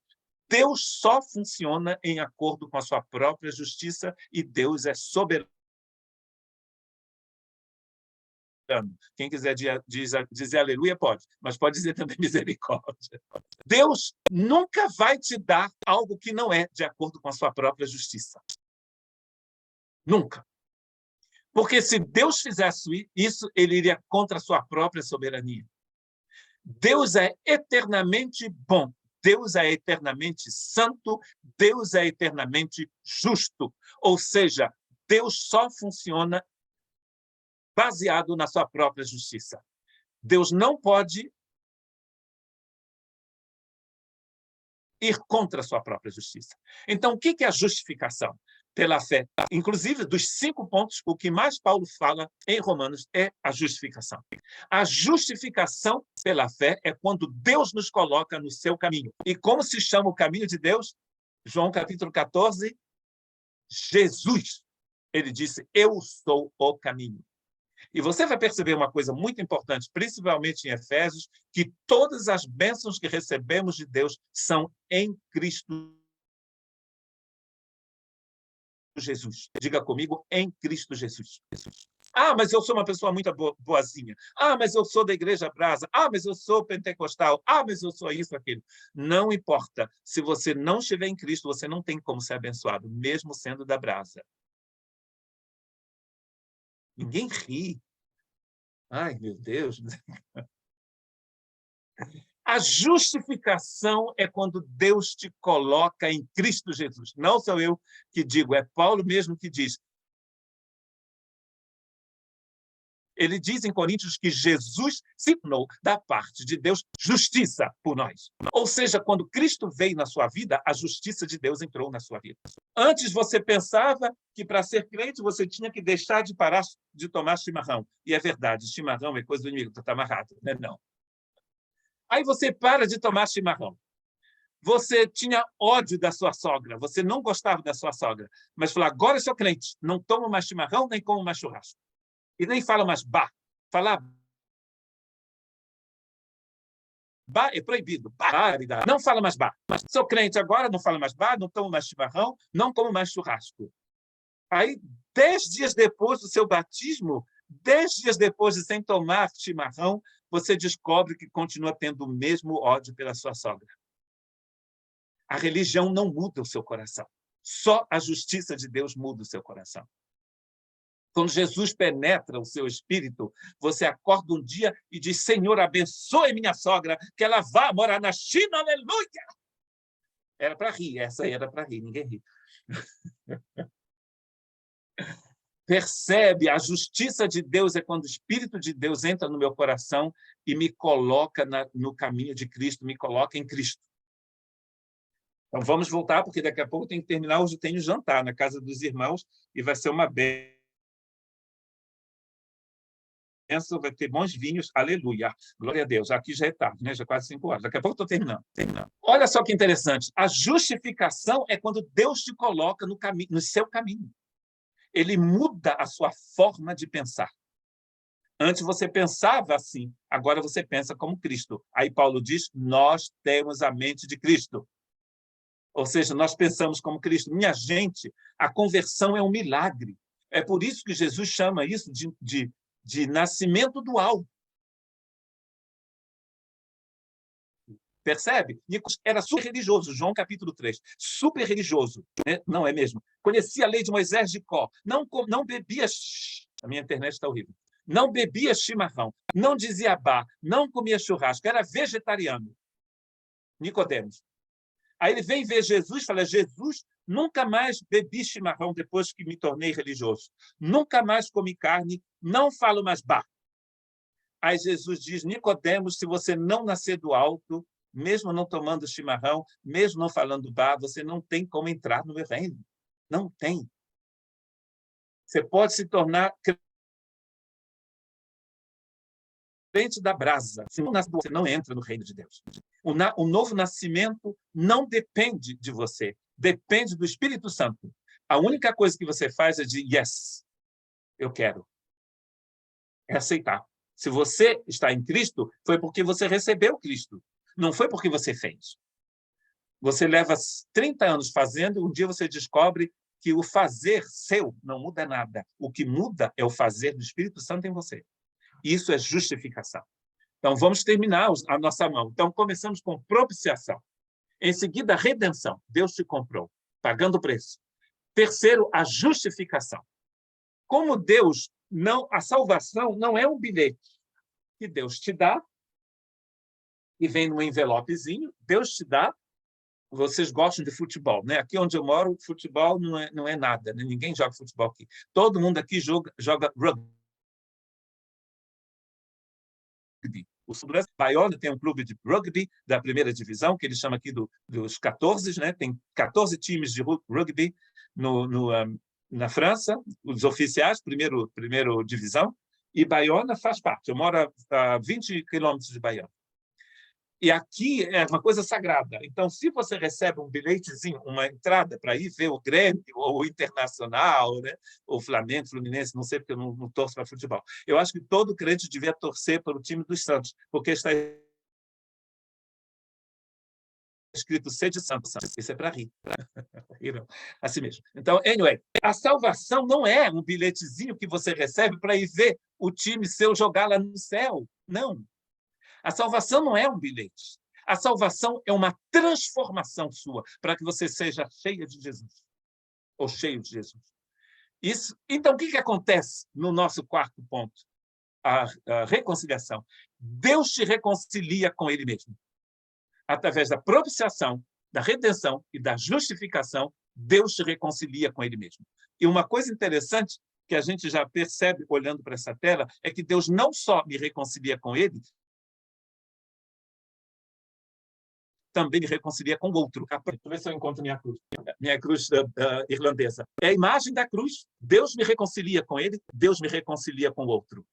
Deus só funciona em acordo com a sua própria justiça e Deus é soberano. Quem quiser dizer aleluia, pode, mas pode dizer também misericórdia. Deus nunca vai te dar algo que não é de acordo com a sua própria justiça. Nunca. Porque se Deus fizesse isso, ele iria contra a sua própria soberania. Deus é eternamente bom. Deus é eternamente santo, Deus é eternamente justo. Ou seja, Deus só funciona baseado na sua própria justiça. Deus não pode ir contra a sua própria justiça. Então, o que é a justificação? Pela fé. Inclusive, dos 5 pontos, o que mais Paulo fala em Romanos é a justificação. A justificação pela fé é quando Deus nos coloca no seu caminho. E como se chama o caminho de Deus? João capítulo 14, Jesus. Ele disse, eu sou o caminho. E você vai perceber uma coisa muito importante, principalmente em Efésios, que todas as bênçãos que recebemos de Deus são em Cristo Jesus. Diga comigo, em Cristo Jesus. Ah, mas eu sou uma pessoa muito boazinha. Ah, mas eu sou da Igreja Brasa. Ah, mas eu sou pentecostal. Ah, mas eu sou isso, aquilo. Não importa. Se você não estiver em Cristo, você não tem como ser abençoado, mesmo sendo da Brasa. Ninguém ri. Ai, meu Deus. A justificação é quando Deus te coloca em Cristo Jesus. Não sou eu que digo, é Paulo mesmo que diz. Ele diz em Coríntios que Jesus se tornou da parte de Deus justiça por nós. Ou seja, quando Cristo veio na sua vida, a justiça de Deus entrou na sua vida. Antes você pensava que para ser crente você tinha que deixar de parar de tomar chimarrão. E é verdade, chimarrão é coisa do inimigo, está amarrado, né? Não. Aí você para de tomar chimarrão. Você tinha ódio da sua sogra, você não gostava da sua sogra, mas falou, agora eu sou crente, não tomo mais chimarrão, nem como mais churrasco. E nem fala mais bar. Falar bar é proibido. Bar, não fala mais bar. Mas sou crente agora, não falo mais bar, não tomo mais chimarrão, não como mais churrasco. Aí, 10 dias depois do seu batismo, 10 dias depois de sem tomar chimarrão, você descobre que continua tendo o mesmo ódio pela sua sogra. A religião não muda o seu coração. Só a justiça de Deus muda o seu coração. Quando Jesus penetra o seu espírito, você acorda um dia e diz, Senhor, abençoe minha sogra, que ela vá morar na China, aleluia! Era para rir, essa aí era para rir, ninguém ri. Percebe, a justiça de Deus é quando o Espírito de Deus entra no meu coração e me coloca no caminho de Cristo, me coloca em Cristo. Então, vamos voltar, porque daqui a pouco tem que terminar, hoje eu tenho jantar na casa dos irmãos e vai ser uma bênção. Vai ter bons vinhos, aleluia, glória a Deus. Aqui já é tarde, né? Já é quase 5 horas. Daqui a pouco estou terminando. Olha só que interessante. A justificação é quando Deus te coloca no seu caminho. Ele muda a sua forma de pensar. Antes você pensava assim, agora você pensa como Cristo. Aí Paulo diz, nós temos a mente de Cristo. Ou seja, nós pensamos como Cristo. Minha gente, a conversão é um milagre. É por isso que Jesus chama isso de nascimento dual. Percebe? Nicos era super religioso, João capítulo 3. Super religioso, né? Não é mesmo? Conhecia a lei de Moisés de cor. Não bebia... A minha internet está horrível. Não bebia chimarrão. Não dizia bar. Não comia churrasco. Era vegetariano. Nicodemos. Aí ele vem ver Jesus e fala, Jesus, nunca mais bebi chimarrão depois que me tornei religioso. Nunca mais comi carne, não falo mais bar. Aí Jesus diz, Nicodemos, se você não nascer do alto, mesmo não tomando chimarrão, mesmo não falando bar, você não tem como entrar no meu reino. Não tem. Você pode se tornar crente da brasa. Se não nasce, você não entra no reino de Deus. O novo nascimento não depende de você, depende do Espírito Santo. A única coisa que você faz é de yes, eu quero. É aceitar. Se você está em Cristo, foi porque você recebeu Cristo. Não foi porque você fez. Você leva 30 anos fazendo, um dia você descobre que o fazer seu não muda nada. O que muda é o fazer do Espírito Santo em você. Isso é justificação. Então, vamos terminar a nossa mão. Então, começamos com propiciação. Em seguida, redenção. Deus te comprou, pagando o preço. Terceiro, a justificação. Como Deus não... A salvação não é um bilhete que Deus te dá e vem num envelopezinho. Deus te dá. Vocês gostam de futebol, né? Aqui onde eu moro, futebol não é nada, né? Ninguém joga futebol aqui. Todo mundo aqui joga rugby. O sul do Brasil, Baiona tem um clube de rugby da primeira divisão, que ele chama aqui dos 14, né? Tem 14 times de rugby na França, os oficiais, primeira divisão, e Baiona faz parte. Eu moro a 20 quilômetros de Baiona. E aqui é uma coisa sagrada. Então, se você recebe um bilhetezinho, uma entrada para ir ver o Grêmio, ou o Internacional, né? O Flamengo, Fluminense, não sei porque eu não torço para futebol. Eu acho que todo crente devia torcer para o time dos Santos, porque está escrito sede santo. Isso é para rir. Assim mesmo. Então, anyway, a salvação não é um bilhetezinho que você recebe para ir ver o time seu jogar lá no céu. Não. A salvação não é um bilhete. A salvação é uma transformação sua para que você seja cheia de Jesus, ou cheio de Jesus. Então, o que acontece no nosso quarto ponto? A reconciliação. Deus te reconcilia com ele mesmo. Através da propiciação, da redenção e da justificação, Deus te reconcilia com ele mesmo. E uma coisa interessante que a gente já percebe olhando para essa tela é que Deus não só me reconcilia com ele, também me reconcilia com o outro. Deixa eu ver se eu encontro minha cruz irlandesa. É a imagem da cruz. Deus me reconcilia com ele, Deus me reconcilia com o outro.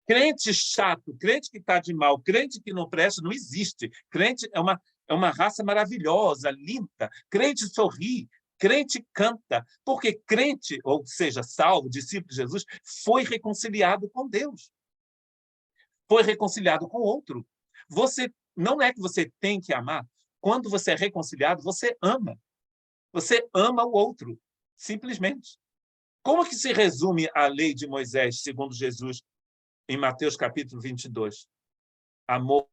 Crente chato, crente que está de mal, crente que não presta, não existe. Crente é uma raça maravilhosa, linda. Crente sorri, crente canta, porque crente, ou seja, salvo, discípulo de Jesus, foi reconciliado com Deus. Foi reconciliado com o outro. Não é que você tem que amar. Quando você é reconciliado, você ama. Você ama o outro, simplesmente. Como que se resume a lei de Moisés, segundo Jesus, em Mateus capítulo 22? Amor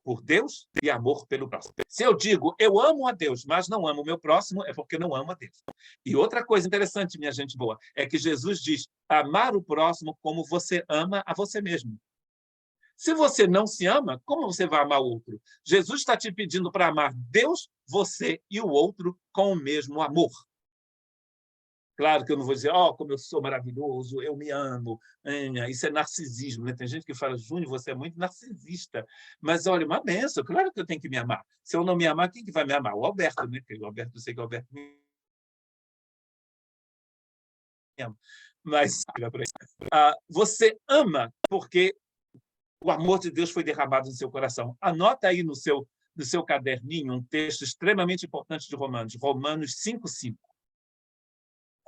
por Deus e amor pelo próximo. Se eu digo, eu amo a Deus, mas não amo o meu próximo, é porque não amo a Deus. E outra coisa interessante, minha gente boa, é que Jesus diz, amar o próximo como você ama a você mesmo. Se você não se ama, como você vai amar o outro? Jesus está te pedindo para amar Deus, você e o outro com o mesmo amor. Claro que eu não vou dizer, como eu sou maravilhoso, eu me amo. Isso é narcisismo, né? Tem gente que fala, Júnior, você é muito narcisista. Mas, olha, uma benção, claro que eu tenho que me amar. Se eu não me amar, quem que vai me amar? O Alberto, né? Porque o Alberto, eu sei que o Alberto me ama. Mas você ama porque o amor de Deus foi derramado no seu coração. Anota aí no seu caderninho um texto extremamente importante de Romanos, Romanos 5:5.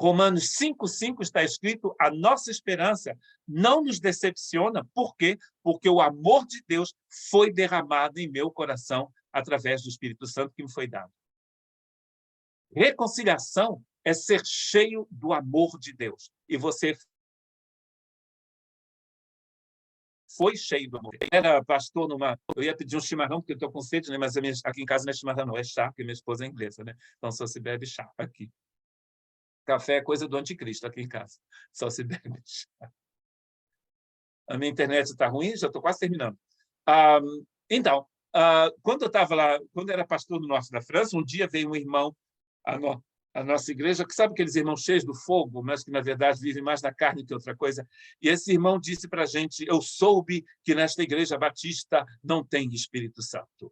Romanos 5:5 está escrito, a nossa esperança não nos decepciona. Por quê? Porque o amor de Deus foi derramado em meu coração através do Espírito Santo que me foi dado. Reconciliação é ser cheio do amor de Deus. E você foi cheio do amor. Eu era pastor eu ia pedir um chimarrão, porque eu estou com sede, né? Mas aqui em casa não é chimarrão, não, é chá, porque minha esposa é inglesa, né? Então só se bebe chá aqui. Café é coisa do anticristo aqui em casa. Só se bebe chá. A minha internet está ruim, já estou quase terminando. Então, quando eu estava lá, quando eu era pastor no norte da França, um dia veio um irmão à nossa igreja, que sabe aqueles irmãos cheios do fogo, mas que, na verdade, vivem mais na carne que outra coisa. E esse irmão disse para a gente, eu soube que nesta igreja batista não tem Espírito Santo.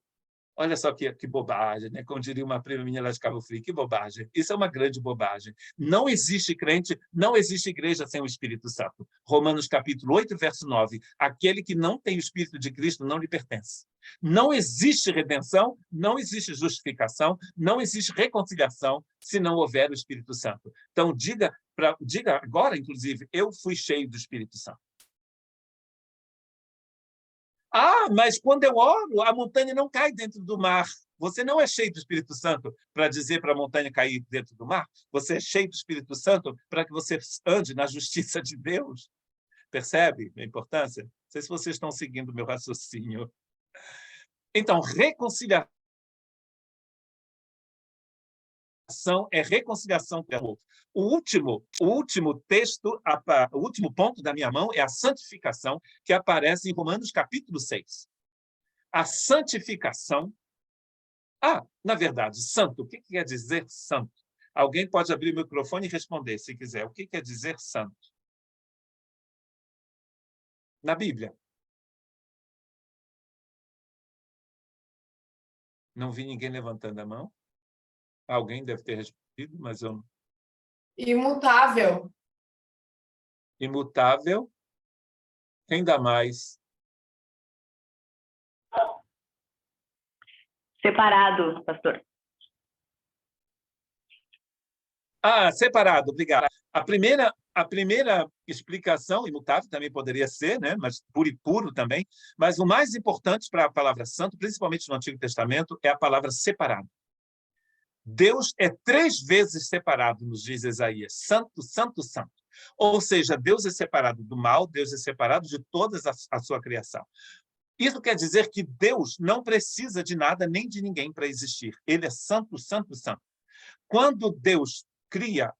Olha só que bobagem, né? Como diria uma prima minha lá de Cabo Frio, que bobagem. Isso é uma grande bobagem. Não existe crente, não existe igreja sem o Espírito Santo. Romanos capítulo 8, verso 9. Aquele que não tem o Espírito de Cristo não lhe pertence. Não existe redenção, não existe justificação, não existe reconciliação se não houver o Espírito Santo. Então, diga agora, inclusive, eu fui cheio do Espírito Santo. Mas quando eu oro, a montanha não cai dentro do mar. Você não é cheio do Espírito Santo para dizer para a montanha cair dentro do mar. Você é cheio do Espírito Santo para que você ande na justiça de Deus. Percebe a importância? Não sei se vocês estão seguindo o meu raciocínio. Então, reconciliação é reconciliação com o outro. O último texto, o último ponto da minha mão é a santificação, que aparece em Romanos capítulo 6. A santificação... na verdade, santo, o que quer dizer santo? Alguém pode abrir o microfone e responder, se quiser. O que quer dizer santo? Na Bíblia. Não vi ninguém levantando a mão. Alguém deve ter respondido, mas eu não. Imutável. Imutável. Quem dá mais? Separado, pastor. Separado, obrigado. A primeira explicação, imutável também poderia ser, né? Mas puro e puro também. Mas o mais importante para a palavra santo, principalmente no Antigo Testamento, é a palavra separado. Deus é 3 vezes separado, nos diz Isaías. Santo, santo, santo. Ou seja, Deus é separado do mal, Deus é separado de toda a sua criação. Isso quer dizer que Deus não precisa de nada nem de ninguém para existir. Ele é santo, santo, santo. Quando Deus cria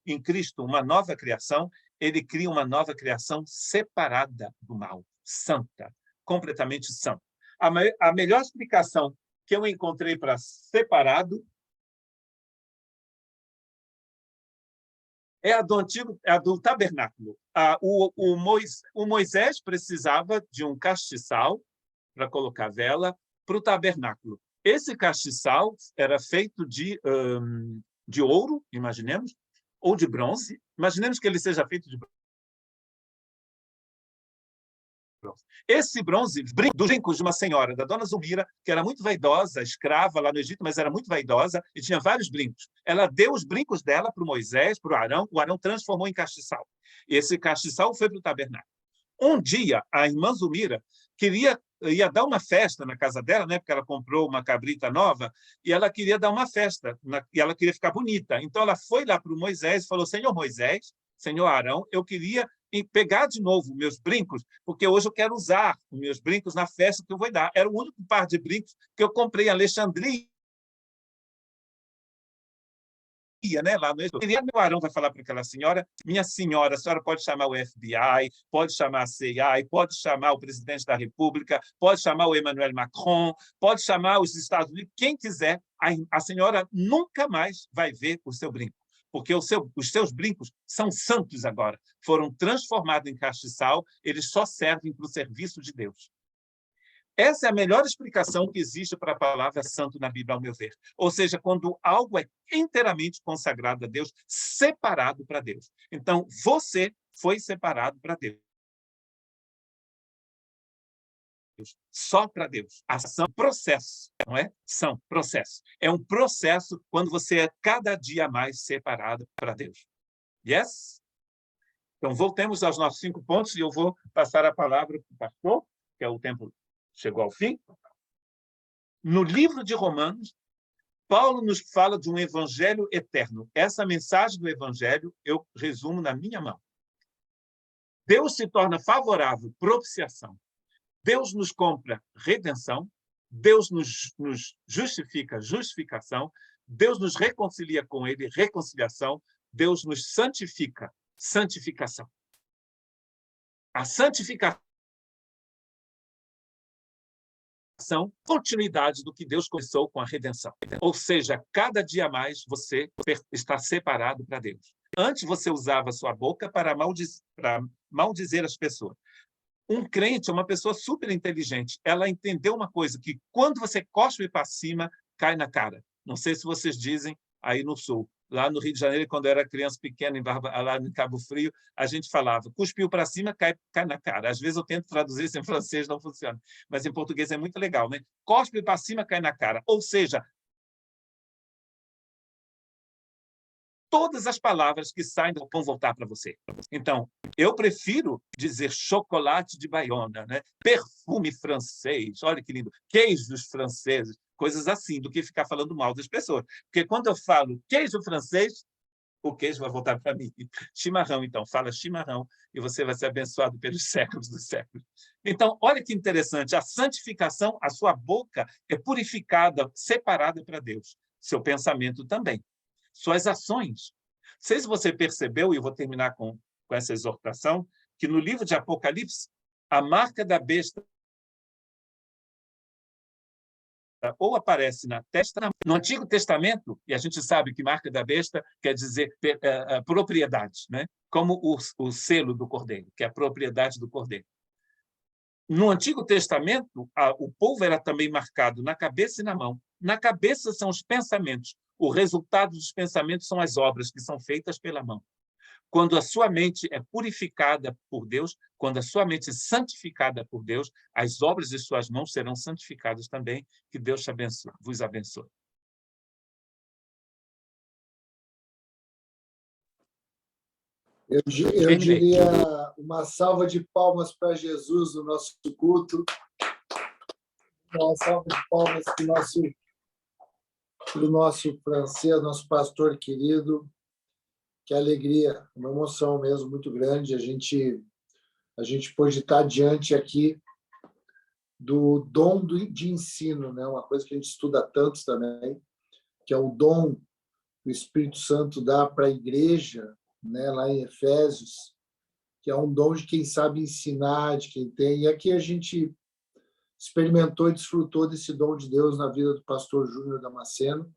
em Cristo uma nova criação, ele cria uma nova criação separada do mal, santa, completamente santa. A melhor explicação que eu encontrei para separado é a do tabernáculo. O Moisés precisava de um castiçal para colocar vela para o tabernáculo. Esse castiçal era feito de ouro, imaginemos, ou de bronze. Imaginemos que ele seja feito de bronze. Esse bronze, dos brincos de uma senhora, da dona Zulmira, que era muito vaidosa, escrava lá no Egito, mas era muito vaidosa e tinha vários brincos. Ela deu os brincos dela para o Moisés, para o Arão transformou em castiçal. E esse castiçal foi para o tabernáculo. Um dia, a irmã Zulmira ia dar uma festa na casa dela, né, porque ela comprou uma cabrita nova, e ela queria dar uma festa, e ela queria ficar bonita. Então, ela foi lá para o Moisés e falou, Senhor Moisés, Senhor Arão, eu queria pegar de novo meus brincos, porque hoje eu quero usar os meus brincos na festa que eu vou dar. Era o único par de brincos que eu comprei em Alexandria, né, lá no Egito. O Arão vai falar para aquela senhora, minha senhora, a senhora pode chamar o FBI, pode chamar a CIA, pode chamar o presidente da República, pode chamar o Emmanuel Macron, pode chamar os Estados Unidos, quem quiser, a senhora nunca mais vai ver o seu brinco, porque os seus brincos são santos agora, foram transformados em castiçal, eles só servem para o serviço de Deus. Essa é a melhor explicação que existe para a palavra santo na Bíblia, ao meu ver. Ou seja, quando algo é inteiramente consagrado a Deus, separado para Deus. Então, você foi separado para Deus. Só para Deus. Ação, processo, não é? São, processo. É um processo quando você é cada dia mais separado para Deus. Yes? Então, voltemos aos nossos 5 pontos e eu vou passar a palavra para o pastor, que é o tempo chegou ao fim. No livro de Romanos, Paulo nos fala de um evangelho eterno. Essa mensagem do evangelho eu resumo na minha mão. Deus se torna favorável, propiciação. Deus nos compra redenção. Deus nos justifica, justificação. Deus nos reconcilia com Ele, reconciliação. Deus nos santifica, santificação. A santificação continuidade do que Deus começou com a redenção. Ou seja, cada dia mais você está separado para Deus. Antes você usava a sua boca para maldizer as pessoas. Um crente é uma pessoa super inteligente. Ela entendeu uma coisa, que quando você cospe para cima, cai na cara. Não sei se vocês dizem aí no Sul. Lá no Rio de Janeiro, quando eu era criança pequena, lá em Cabo Frio, a gente falava, cuspiu para cima, cai na cara. Às vezes eu tento traduzir isso em francês, não funciona. Mas em português é muito legal, né? Cospe para cima, cai na cara. Ou seja, todas as palavras que saem vão voltar para você. Então, eu prefiro dizer chocolate de Bayonne, né? Perfume francês, olha que lindo, queijos franceses, coisas assim, do que ficar falando mal das pessoas. Porque quando eu falo queijo francês, o queijo vai voltar para mim. Chimarrão, então, fala chimarrão, e você vai ser abençoado pelos séculos dos séculos. Então, olha que interessante, a santificação, a sua boca é purificada, separada para Deus. Seu pensamento também. Suas ações. Não sei se você percebeu, e eu vou terminar com essa exortação, que no livro de Apocalipse, a marca da besta ou aparece na testa, no Antigo Testamento, e a gente sabe que marca da besta quer dizer propriedade, né? Como o selo do cordeiro, que é a propriedade do cordeiro. No Antigo Testamento, o povo era também marcado na cabeça e na mão. Na cabeça são os pensamentos. O resultado dos pensamentos são as obras que são feitas pela mão. Quando a sua mente é purificada por Deus, quando a sua mente é santificada por Deus, as obras de suas mãos serão santificadas também. Que Deus te abençoe, vos abençoe. Eu diria uma salva de palmas para Jesus no nosso culto. Uma salva de palmas para o nosso francês, nosso pastor querido. Que alegria, uma emoção mesmo muito grande. A gente pôde estar diante aqui do de ensino, né? Uma coisa que a gente estuda tanto também, que é o dom o Espírito Santo dá para a igreja, né, lá em Efésios, que é um dom de quem sabe ensinar, de quem tem. E aqui a gente experimentou e desfrutou desse dom de Deus na vida do pastor Júnior Damasceno,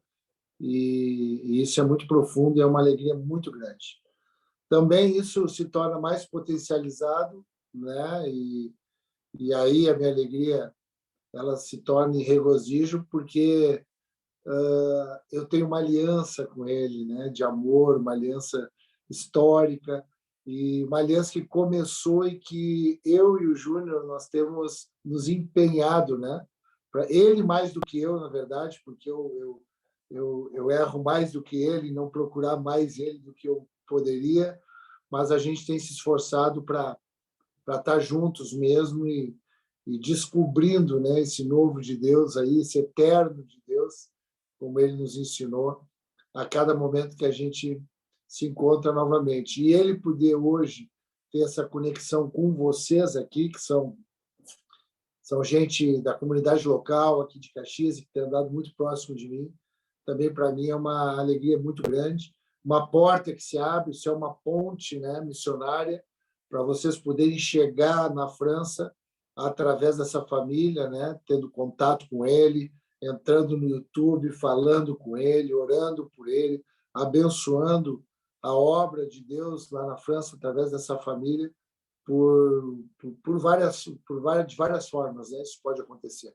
e isso é muito profundo e é uma alegria muito grande. Também isso se torna mais potencializado, né? E aí a minha alegria ela se torna em regozijo, porque eu tenho uma aliança com ele, né? De amor, uma aliança histórica, e uma aliança que começou e que eu e o Júnior nós temos nos empenhado, né? Para ele mais do que eu, na verdade, porque eu erro mais do que ele, não procurar mais ele do que eu poderia, mas a gente tem se esforçado para estar juntos mesmo e descobrindo, né, esse novo de Deus aí, esse eterno de Deus, como ele nos ensinou a cada momento que a gente se encontra novamente. E ele poder hoje ter essa conexão com vocês aqui, que são gente da comunidade local aqui de Caxias, que tem andado muito próximo de mim, também para mim é uma alegria muito grande, uma porta que se abre, isso é uma ponte, né, missionária, para vocês poderem chegar na França através dessa família, né, tendo contato com ele, entrando no YouTube, falando com ele, orando por ele, abençoando a obra de Deus lá na França através dessa família, de várias formas, né? Isso pode acontecer.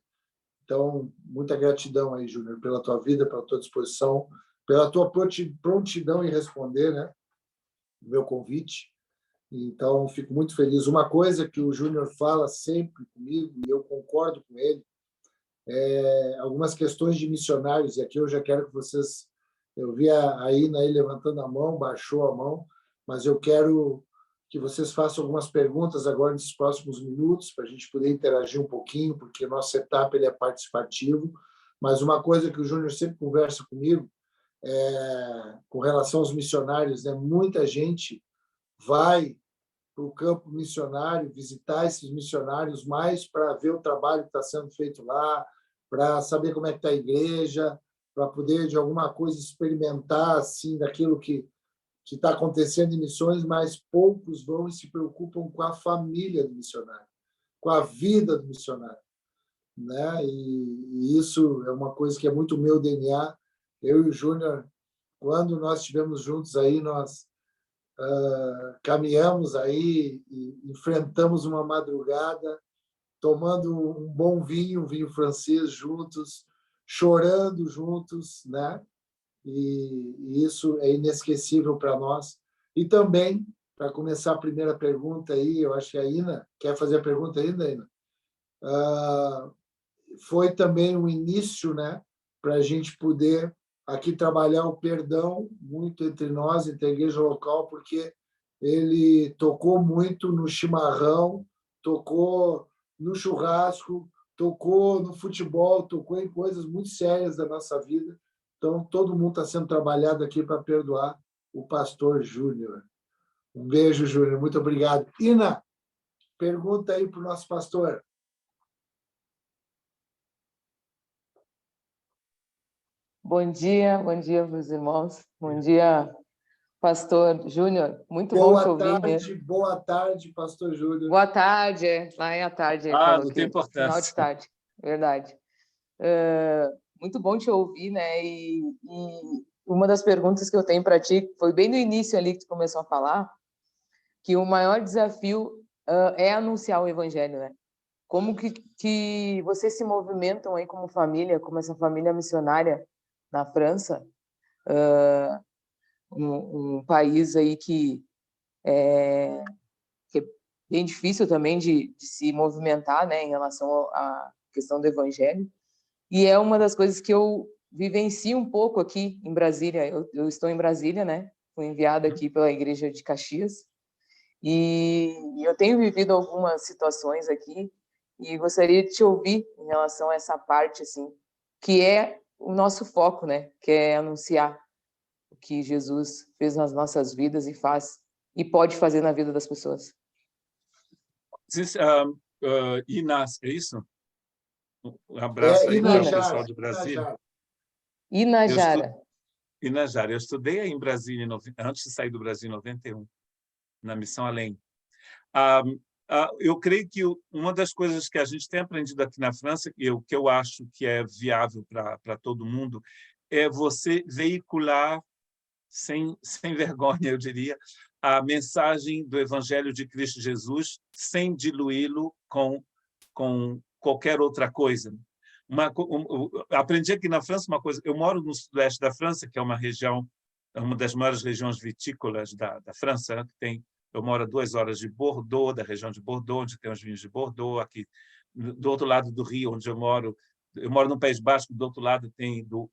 Então, muita gratidão aí, Júnior, pela tua vida, pela tua disposição, pela tua prontidão em responder, né, o meu convite. Então, fico muito feliz. Uma coisa que o Júnior fala sempre comigo, e eu concordo com ele, é algumas questões de missionários, e aqui eu já quero que vocês... Eu vi a Ina aí levantando a mão, baixou a mão, mas eu quero que vocês façam algumas perguntas agora nesses próximos minutos, para a gente poder interagir um pouquinho, porque o nosso setup ele é participativo. Mas uma coisa que o Júnior sempre conversa comigo é com relação aos missionários, né? Muita gente vai para o campo missionário, visitar esses missionários mais para ver o trabalho que está sendo feito lá, para saber como é que está a igreja, para poder, de alguma coisa, experimentar assim, daquilo que está acontecendo em missões, mas poucos vão e se preocupam com a família do missionário, com a vida do missionário, né? E isso é uma coisa que é muito meu DNA. Eu e o Júnior, quando nós estivemos juntos aí, nós caminhamos aí e enfrentamos uma madrugada, tomando um bom vinho, um vinho francês juntos, chorando juntos, né? E isso é inesquecível para nós. E também, para começar a primeira pergunta aí, eu acho que a Ina quer fazer a pergunta ainda, Ina. Foi também um início, né, para a gente poder aqui trabalhar o perdão muito entre nós, entre a igreja local, porque ele tocou muito no chimarrão, tocou no churrasco, tocou no futebol, tocou em coisas muito sérias da nossa vida. Então, todo mundo está sendo trabalhado aqui para perdoar o pastor Júnior. Um beijo, Júnior. Muito obrigado. Ina, pergunta aí para o nosso pastor. Bom dia, meus irmãos. Bom dia, pastor Júnior. Muito bom te ouvir mesmo. Boa tarde, pastor Júnior. Boa tarde, lá é a tarde. Não tem importância. Final de tarde, verdade. Muito bom te ouvir, né? E uma das perguntas que eu tenho para ti, foi bem no início ali que tu começou a falar, que o maior desafio é anunciar o evangelho, né? Como que vocês se movimentam aí como família, como essa família missionária na França, um país aí que é bem difícil também de se movimentar, né, em relação à questão do evangelho. E é uma das coisas que eu vivencio um pouco aqui em Brasília. Eu estou em Brasília, né? Fui enviada aqui pela Igreja de Caxias. E eu tenho vivido algumas situações aqui e gostaria de te ouvir em relação a essa parte, assim, que é o nosso foco, né? Que é anunciar o que Jesus fez nas nossas vidas e faz e pode fazer na vida das pessoas. Inas, é isso? Um abraço aí para o pessoal de Brasília. Inajara. Inajara. Eu estudei aí em Brasília, antes de sair do Brasil, em 91, na Missão Além. Eu creio que uma das coisas que a gente tem aprendido aqui na França, e o que eu acho que é viável para todo mundo, é você veicular, sem vergonha, eu diria, a mensagem do Evangelho de Cristo Jesus, sem diluí-lo com qualquer outra coisa. Aprendi aqui na França uma coisa. Eu moro no sudeste da França, que é uma região, uma das maiores regiões vitícolas da França, que tem. Eu moro a 2 horas de Bordeaux, da região de Bordeaux, onde tem os vinhos de Bordeaux. Aqui, do outro lado do Rio, onde eu moro no País Basco, do outro lado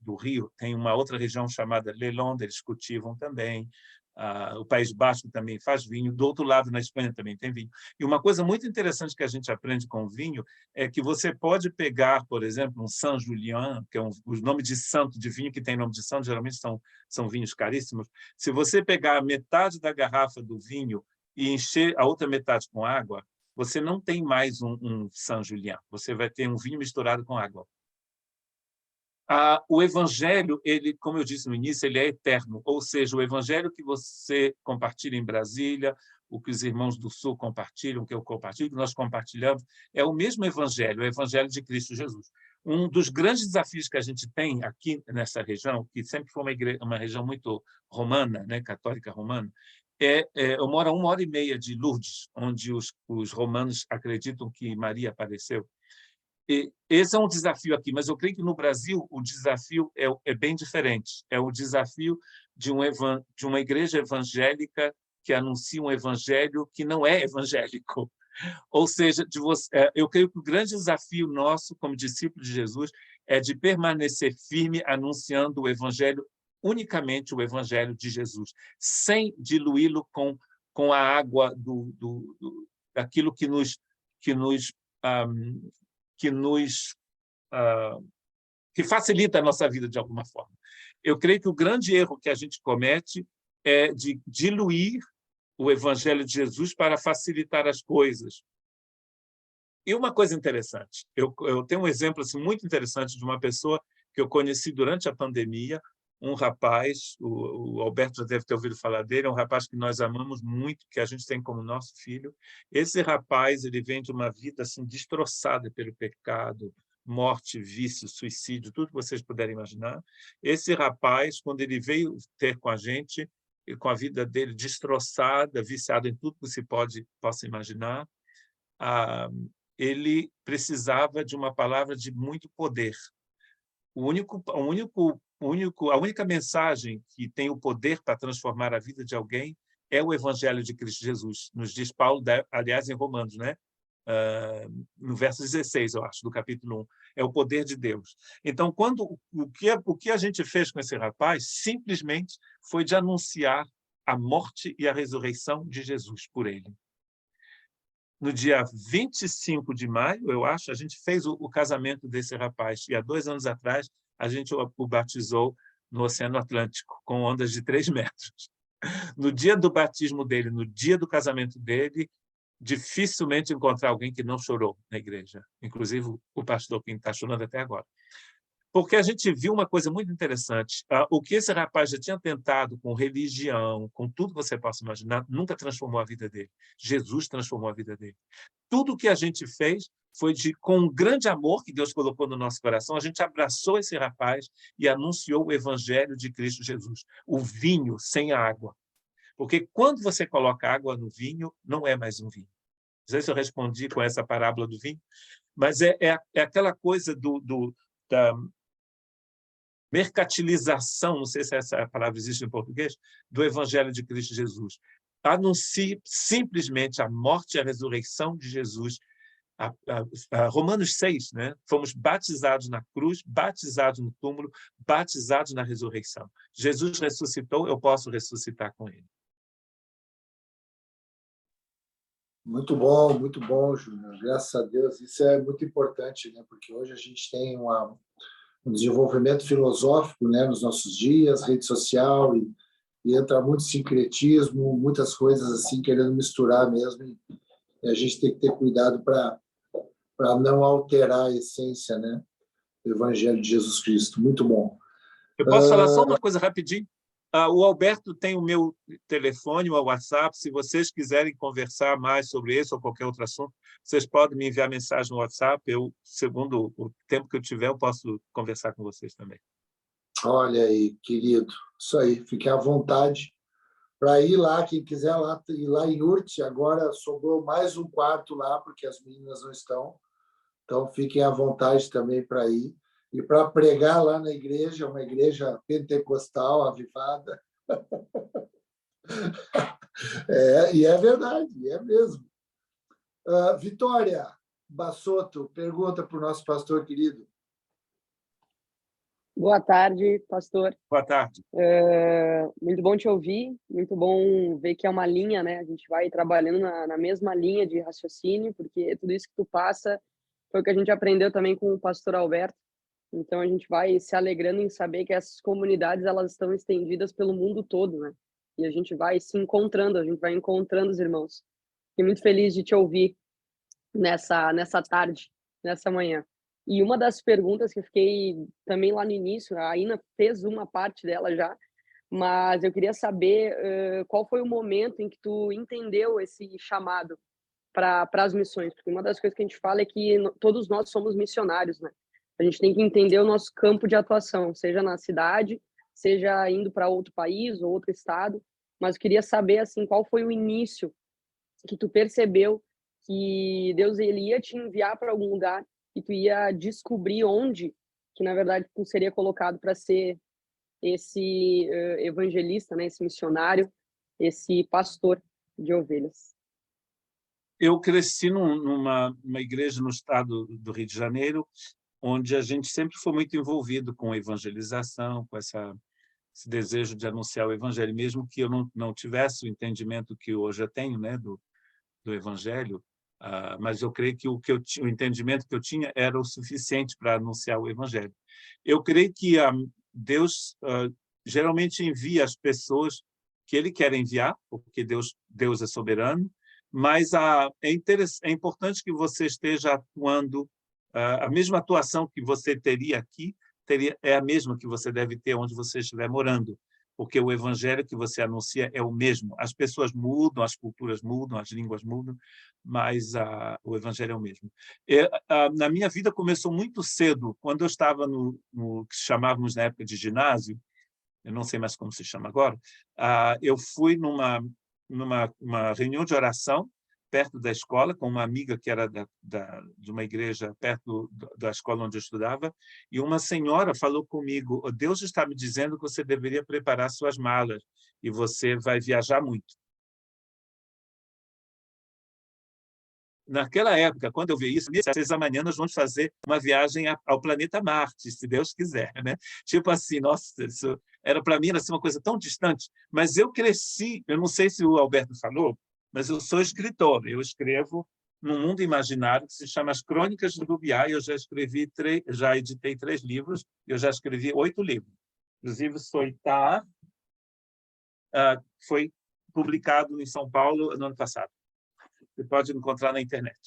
do Rio, tem uma outra região chamada Les Landes, eles cultivam também. O País Basco também faz vinho. Do outro lado, na Espanha, também tem vinho. E uma coisa muito interessante que a gente aprende com o vinho é que você pode pegar, por exemplo, um Saint-Julien, que é o nome de santo de vinho, que tem nome de santo, geralmente são vinhos caríssimos. Se você pegar metade da garrafa do vinho e encher a outra metade com água, você não tem mais um Saint-Julien. Você vai ter um vinho misturado com água. O Evangelho, ele, como eu disse no início, ele é eterno. Ou seja, o Evangelho que você compartilha em Brasília, o que os irmãos do Sul compartilham, o que eu compartilho, o que nós compartilhamos, é o mesmo Evangelho, o Evangelho de Cristo Jesus. Um dos grandes desafios que a gente tem aqui nessa região, que sempre foi uma região muito romana, né, católica romana, eu moro a 1h30 de Lourdes, onde os romanos acreditam que Maria apareceu. E esse é um desafio aqui, mas eu creio que no Brasil o desafio é bem diferente. É o desafio de uma igreja evangélica que anuncia um evangelho que não é evangélico. Ou seja, eu creio que o grande desafio nosso, como discípulos de Jesus, é de permanecer firme anunciando o evangelho, unicamente o evangelho de Jesus, sem diluí-lo com a água daquilo que facilita a nossa vida de alguma forma. Eu creio que o grande erro que a gente comete é de diluir o Evangelho de Jesus para facilitar as coisas. E uma coisa interessante, eu tenho um exemplo assim, muito interessante de uma pessoa que eu conheci durante a pandemia, um rapaz, o Alberto já deve ter ouvido falar dele, é um rapaz que nós amamos muito, que a gente tem como nosso filho. Esse rapaz, ele vem de uma vida assim, destroçada pelo pecado, morte, vício, suicídio, tudo que vocês puderem imaginar. Esse rapaz, quando ele veio ter com a gente, e com a vida dele destroçada, viciado em tudo que se possa imaginar, ele precisava de uma palavra de muito poder. A única mensagem que tem o poder para transformar a vida de alguém é o Evangelho de Cristo Jesus. Nos diz Paulo, aliás, em Romanos, né? No verso 16, eu acho, do capítulo 1. É o poder de Deus. Então, o que a gente fez com esse rapaz simplesmente foi de anunciar a morte e a ressurreição de Jesus por ele. No dia 25 de maio, eu acho, a gente fez o casamento desse rapaz. E há 2 anos atrás, a gente o batizou no Oceano Atlântico, com ondas de 3 metros. No dia do batismo dele, no dia do casamento dele, dificilmente encontrar alguém que não chorou na igreja. Inclusive o pastor Pinto está chorando até agora. Porque a gente viu uma coisa muito interessante. O que esse rapaz já tinha tentado com religião, com tudo que você possa imaginar, nunca transformou a vida dele. Jesus transformou a vida dele. Tudo que a gente fez foi com um grande amor que Deus colocou no nosso coração, a gente abraçou esse rapaz e anunciou o Evangelho de Cristo Jesus, o vinho sem a água. Porque quando você coloca água no vinho, não é mais um vinho. Não sei se eu respondi com essa parábola do vinho, mas é aquela coisa da mercantilização, não sei se essa palavra existe em português, do Evangelho de Cristo Jesus. Anuncie simplesmente a morte e a ressurreição de Jesus. Romanos 6, né? Fomos batizados na cruz, batizados no túmulo, batizados na ressurreição. Jesus ressuscitou, eu posso ressuscitar com ele. Muito bom, Júnior. Graças a Deus. Isso é muito importante, né? Porque hoje a gente tem um desenvolvimento filosófico, né, nos nossos dias, rede social, e entra muito sincretismo, muitas coisas assim, querendo misturar mesmo, e a gente tem que ter cuidado para não alterar a essência, né, do Evangelho de Jesus Cristo. Muito bom. Eu posso falar só uma coisa rapidinho? O Alberto tem o meu telefone, o WhatsApp. Se vocês quiserem conversar mais sobre esse ou qualquer outro assunto, vocês podem me enviar mensagem no WhatsApp. Segundo o tempo que eu tiver, eu posso conversar com vocês também. Olha aí, querido. Isso aí, fiquem à vontade para ir lá. Quem quiser ir lá em Urte, agora sobrou mais um quarto lá, porque as meninas não estão. Então, fiquem à vontade também para ir. E para pregar lá na igreja, uma igreja pentecostal, avivada. E é verdade, é mesmo. Vitória Bassotto, pergunta para o nosso pastor querido. Boa tarde, pastor. Boa tarde. Muito bom te ouvir, muito bom ver que é uma linha, né? A gente vai trabalhando na mesma linha de raciocínio, porque tudo isso que tu passa foi o que a gente aprendeu também com o pastor Alberto. Então, a gente vai se alegrando em saber que essas comunidades elas estão estendidas pelo mundo todo, né? E a gente vai se encontrando, a gente vai encontrando os irmãos. Fiquei muito feliz de te ouvir nessa tarde, nessa manhã. E uma das perguntas que eu fiquei também lá no início, a Ina fez uma parte dela já, mas eu queria saber qual foi o momento em que tu entendeu esse chamado para as missões, porque uma das coisas que a gente fala é que todos nós somos missionários, né? A gente tem que entender o nosso campo de atuação, seja na cidade, seja indo para outro país ou outro estado, mas eu queria saber assim, qual foi o início que tu percebeu que Deus ele ia te enviar para algum lugar e tu ia descobrir onde que na verdade tu seria colocado para ser esse evangelista, né, esse missionário, esse pastor de ovelhas. Eu cresci numa igreja no estado do Rio de Janeiro, onde a gente sempre foi muito envolvido com a evangelização, com esse desejo de anunciar o evangelho, mesmo que eu não tivesse o entendimento que hoje eu tenho, né, do evangelho, mas eu creio que o entendimento que eu tinha era o suficiente para anunciar o evangelho. Eu creio que Deus geralmente envia as pessoas que Ele quer enviar, porque Deus é soberano, mas é importante que você esteja atuando, a mesma atuação que você teria aqui, é a mesma que você deve ter onde você estiver morando, porque o evangelho que você anuncia é o mesmo. As pessoas mudam, as culturas mudam, as línguas mudam, mas o evangelho é o mesmo. Na minha vida começou muito cedo, quando eu estava no que chamávamos na época de ginásio, eu não sei mais como se chama agora, eu fui numa reunião de oração perto da escola, com uma amiga que era de uma igreja perto da escola onde eu estudava, e uma senhora falou comigo: Deus está me dizendo que você deveria preparar suas malas e você vai viajar muito. Naquela época, quando eu vi isso, às 6 da manhã nós vamos fazer uma viagem ao planeta Marte, se Deus quiser, né? Tipo assim, nossa, isso era para mim uma coisa tão distante, mas eu cresci, eu não sei se o Alberto falou, mas eu sou escritor, eu escrevo num mundo imaginário que se chama As Crônicas do Rubiá, e eu já editei 3 livros, eu já escrevi 8 livros. Inclusive, Soitá foi publicado em São Paulo no ano passado. Você pode encontrar na internet.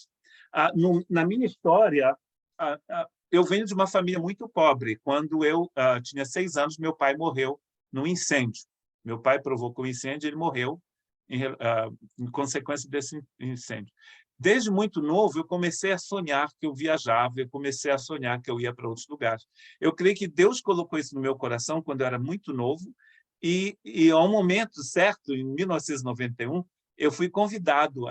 Na minha história, eu venho de uma família muito pobre. Quando eu tinha 6 anos, meu pai morreu num incêndio. Meu pai provocou o incêndio e ele morreu em consequência desse incêndio. Desde muito novo, eu comecei a sonhar que eu viajava, eu comecei a sonhar que eu ia para outros lugares. Eu creio que Deus colocou isso no meu coração quando eu era muito novo, e a um momento certo, em 1991, eu fui convidado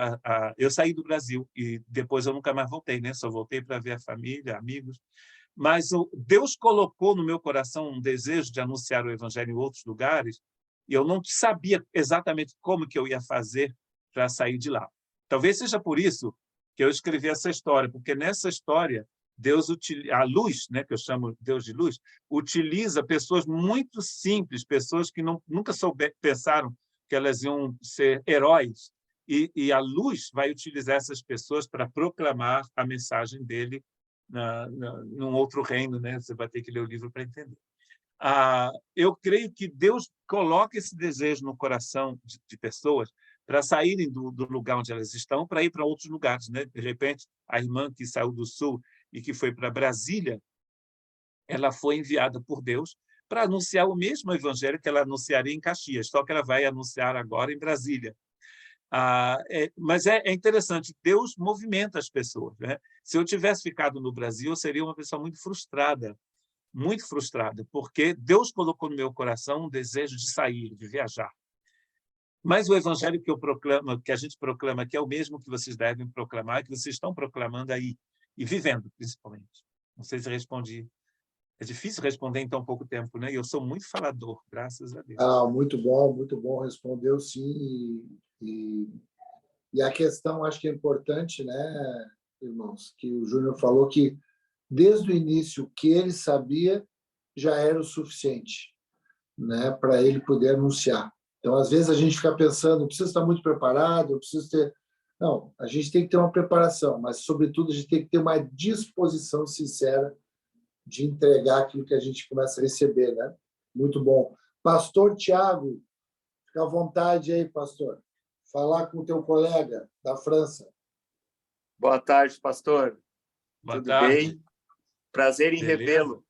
eu saí do Brasil e depois eu nunca mais voltei, né? Só voltei para ver a família, amigos. Mas Deus colocou no meu coração um desejo de anunciar o evangelho em outros lugares, e eu não sabia exatamente como que eu ia fazer para sair de lá. Talvez seja por isso que eu escrevi essa história, porque nessa história Deus a luz, né, que eu chamo Deus de luz, utiliza pessoas muito simples, pessoas que nunca pensaram que elas iam ser heróis, e a luz vai utilizar essas pessoas para proclamar a mensagem dele num outro reino, né? Você vai ter que ler o livro para entender. Eu creio que Deus coloca esse desejo no coração de pessoas para saírem do lugar onde elas estão, para ir para outros lugares, né? De repente, a irmã que saiu do Sul e que foi para Brasília, ela foi enviada por Deus para anunciar o mesmo evangelho que ela anunciaria em Caxias, só que ela vai anunciar agora em Brasília. Mas é interessante, Deus movimenta as pessoas, né? Se eu tivesse ficado no Brasil, eu seria uma pessoa muito frustrada, porque Deus colocou no meu coração um desejo de sair, de viajar. Mas o evangelho que eu proclamo, que a gente proclama aqui, é o mesmo que vocês devem proclamar, que vocês estão proclamando aí, e vivendo, principalmente. Não sei se respondi. É difícil responder em tão pouco tempo, né? Eu sou muito falador, graças a Deus. Muito bom, respondeu sim. E a questão, acho que é importante, né, irmãos, que o Júnior falou que, desde o início, o que ele sabia já era o suficiente, né, para ele poder anunciar. Então, às vezes, a gente fica pensando, eu preciso estar muito preparado, eu preciso ter... Não, a gente tem que ter uma preparação, mas, sobretudo, a gente tem que ter uma disposição sincera de entregar aquilo que a gente começa a receber, né? Muito bom. Pastor Tiago, fica à vontade aí, pastor. Falar com o teu colega da França. Boa tarde, pastor. Boa Tudo tarde. bem? Prazer em Beleza. revê-lo.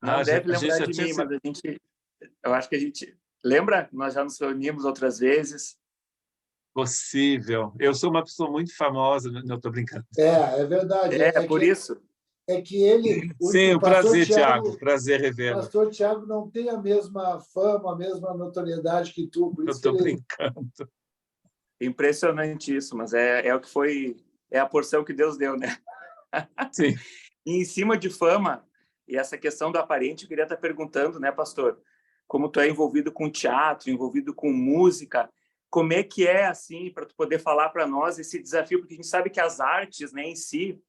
Não deve lembrar de mim, sido... mas eu acho que a gente lembra? Nós já nos reunimos outras vezes. Possível. Eu sou uma pessoa muito famosa, não estou brincando. É verdade. Por isso. É que ele... Sim, o prazer, Tiago. Prazer revê-lo. O pastor Tiago não tem a mesma fama, a mesma notoriedade que tu. Por eu isso estou brincando. Impressionante isso, mas é o que foi... É a porção que Deus deu, né? Sim. E em cima de fama, e essa questão do aparente, eu queria estar perguntando, né, pastor? Como tu é envolvido com teatro, envolvido com música, como é que é, assim, para tu poder falar para nós esse desafio? Porque a gente sabe que as artes, né, em si,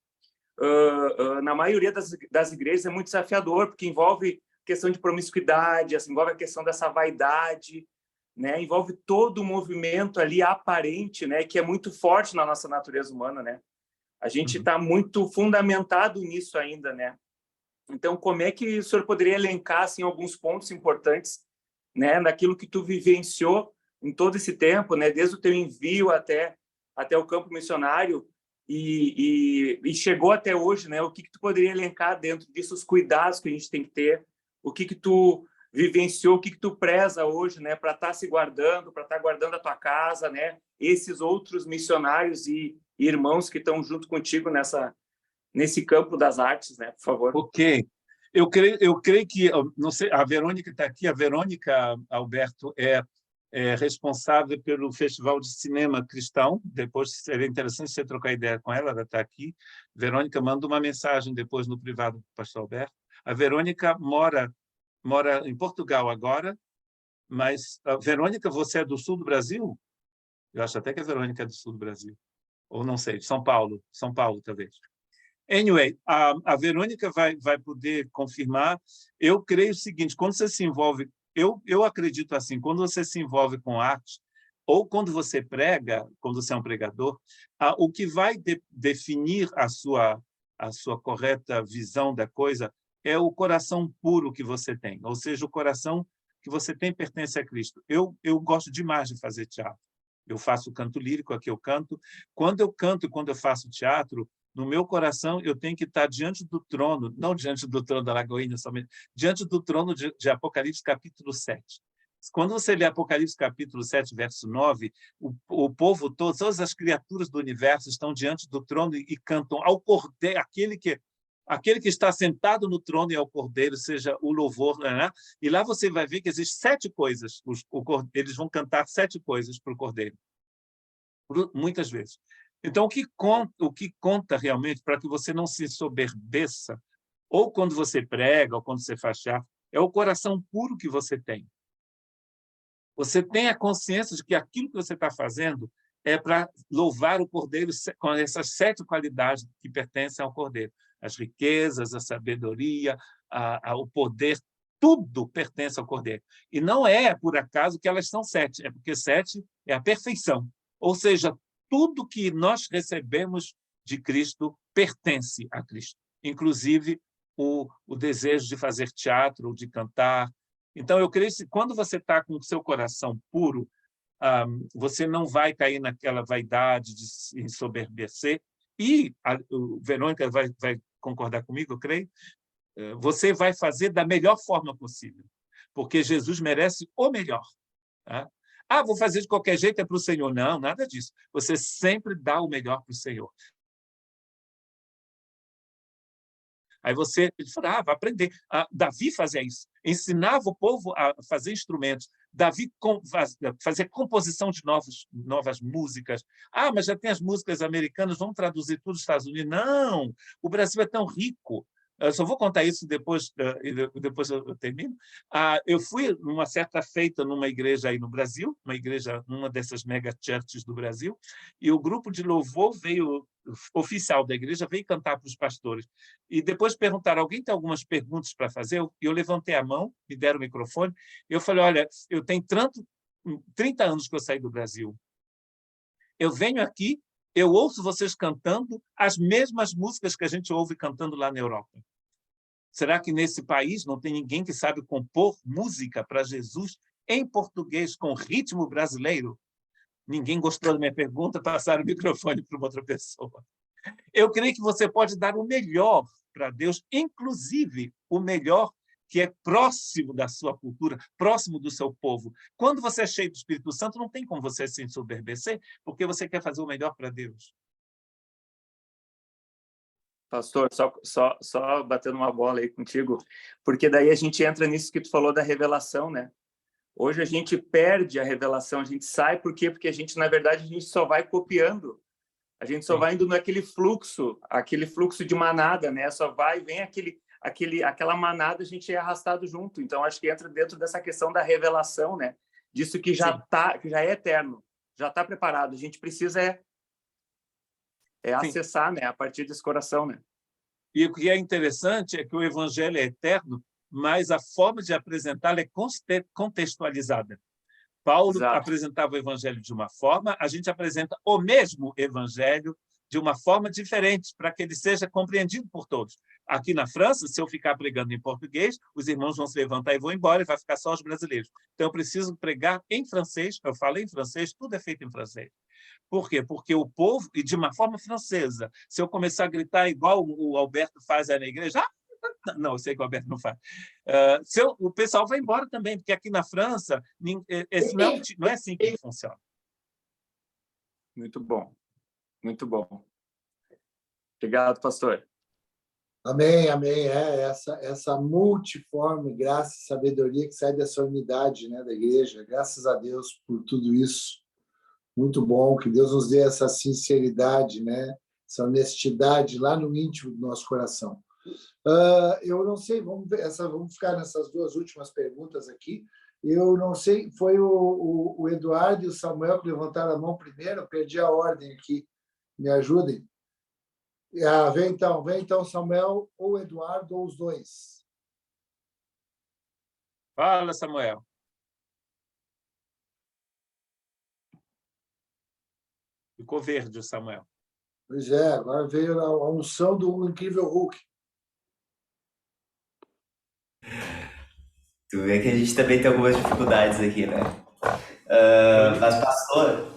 na maioria das igrejas é muito desafiador, porque envolve questão de promiscuidade, assim, envolve a questão dessa vaidade, né? Envolve todo o movimento ali aparente, né? Que é muito forte na nossa natureza humana, né? A gente está muito fundamentado nisso ainda, né? Então, como é que o senhor poderia elencar assim, alguns pontos importantes, né? Daquilo que tu vivenciou em todo esse tempo, né? Desde o teu envio até o campo missionário, e chegou até hoje, né? O que tu poderia elencar dentro disso, os cuidados que a gente tem que ter, o que tu vivenciou, o que tu preza hoje, né? Para estar se guardando, para estar guardando a tua casa, né? Esses outros missionários e irmãos que estão junto contigo nesse campo das artes, né? Por favor. Ok. Eu creio que, não sei, a Verônica está aqui, a Verônica Alberto é responsável pelo Festival de Cinema Cristão. Depois seria interessante você trocar ideia com ela, ela está aqui. Verônica, manda uma mensagem depois no privado do pastor Alberto. A Verônica mora em Portugal agora, mas, Verônica, você é do sul do Brasil? Eu acho até que a Verônica é do sul do Brasil. Ou não sei, São Paulo, talvez. Anyway, a Verônica vai poder confirmar. Eu creio o seguinte, quando você se envolve... Eu acredito assim, quando você se envolve com arte, ou quando você prega, quando você é um pregador, o que vai definir a sua correta visão da coisa é o coração puro que você tem, ou seja, o coração que você tem pertence a Cristo. Eu gosto demais de fazer teatro. Eu faço canto lírico, aqui eu canto. Quando eu canto e quando eu faço teatro, no meu coração, eu tenho que estar diante do trono, não diante do trono da Lagoinha somente, diante do trono de Apocalipse, capítulo 7. Quando você lê Apocalipse, capítulo 7, verso 9, o povo todo, todas as criaturas do universo estão diante do trono e cantam ao Cordeiro, aquele que está sentado no trono e ao Cordeiro, seja o louvor, né? E lá você vai ver que existem 7 coisas, eles vão cantar 7 coisas para o Cordeiro, muitas vezes. Então, o que conta realmente, para que você não se soberbeça, ou quando você prega, ou quando você faz teatro, é o coração puro que você tem. Você tem a consciência de que aquilo que você está fazendo é para louvar o Cordeiro com essas 7 qualidades que pertencem ao Cordeiro. As riquezas, a sabedoria, o poder, tudo pertence ao Cordeiro. E não é, por acaso, que elas são 7, é porque 7 é a perfeição. Ou seja, tudo que nós recebemos de Cristo pertence a Cristo, inclusive o desejo de fazer teatro, de cantar. Então, eu creio que quando você está com o seu coração puro, você não vai cair naquela vaidade de se ensoberbecer. E a Verônica vai concordar comigo, eu creio, você vai fazer da melhor forma possível, porque Jesus merece o melhor. Tá? Ah, vou fazer de qualquer jeito, é para o Senhor. Não, nada disso. Você sempre dá o melhor para o Senhor. Aí você fala, vai aprender. Davi fazia isso, ensinava o povo a fazer instrumentos. Davi fazia composição de novas músicas. Mas já tem as músicas americanas, vamos traduzir tudo nos Estados Unidos. Não, o Brasil é tão rico. Eu só vou contar isso depois eu termino. Eu fui numa certa feita numa igreja aí no Brasil, numa dessas mega churches do Brasil, e o grupo de louvor oficial da igreja veio cantar para os pastores. E depois perguntaram, alguém tem algumas perguntas para fazer? E eu levantei a mão, me deram o microfone, e eu falei, olha, eu tenho 30 anos que eu saí do Brasil. Eu venho aqui, eu ouço vocês cantando as mesmas músicas que a gente ouve cantando lá na Europa. Será que nesse país não tem ninguém que sabe compor música para Jesus em português com ritmo brasileiro? Ninguém gostou da minha pergunta, passaram o microfone para uma outra pessoa. Eu creio que você pode dar o melhor para Deus, inclusive o melhor que é próximo da sua cultura, próximo do seu povo. Quando você é cheio do Espírito Santo, não tem como você se ensoberbecer, porque você quer fazer o melhor para Deus. Pastor, só batendo uma bola aí contigo, porque daí a gente entra nisso que tu falou da revelação, né? Hoje a gente perde a revelação, a gente sai, por quê? Porque a gente, na verdade, a gente só vai copiando. A gente só vai indo naquele fluxo de manada, né? Só vai, vem aquela manada, a gente é arrastado junto. Então, acho que entra dentro dessa questão da revelação, né? Disso que já é eterno, já está preparado. A gente precisa acessar, né? A partir desse coração, né? E o que é interessante é que o evangelho é eterno, mas a forma de apresentá-lo é contextualizada. Paulo apresentava o evangelho de uma forma, a gente apresenta o mesmo evangelho de uma forma diferente, para que ele seja compreendido por todos. Aqui na França, se eu ficar pregando em português, os irmãos vão se levantar e vão embora, e vai ficar só os brasileiros. Então, eu preciso pregar em francês, eu falo em francês, tudo é feito em francês. Por quê? Porque o povo, e de uma forma francesa, se eu começar a gritar igual o Alberto faz aí na igreja, não, eu sei que o Alberto não faz. O pessoal vai embora também, porque aqui na França, não é assim que funciona. Muito bom. Muito bom. Obrigado, pastor. Amém, amém. Essa multiforme graça e sabedoria que sai dessa unidade, né, da igreja. Graças a Deus por tudo isso. Muito bom, que Deus nos dê essa sinceridade, né, essa honestidade lá no íntimo do nosso coração. Eu não sei, vamos ficar nessas duas últimas perguntas aqui. Eu não sei, foi o Eduardo e o Samuel que levantaram a mão primeiro, eu perdi a ordem aqui. Me ajudem. Vem então, Samuel, ou Eduardo, ou os dois. Fala, Samuel. Ficou verde o Samuel. Pois é, agora veio a unção do incrível Hulk. Tu vê que a gente também tem algumas dificuldades aqui, né? Mas, pastor,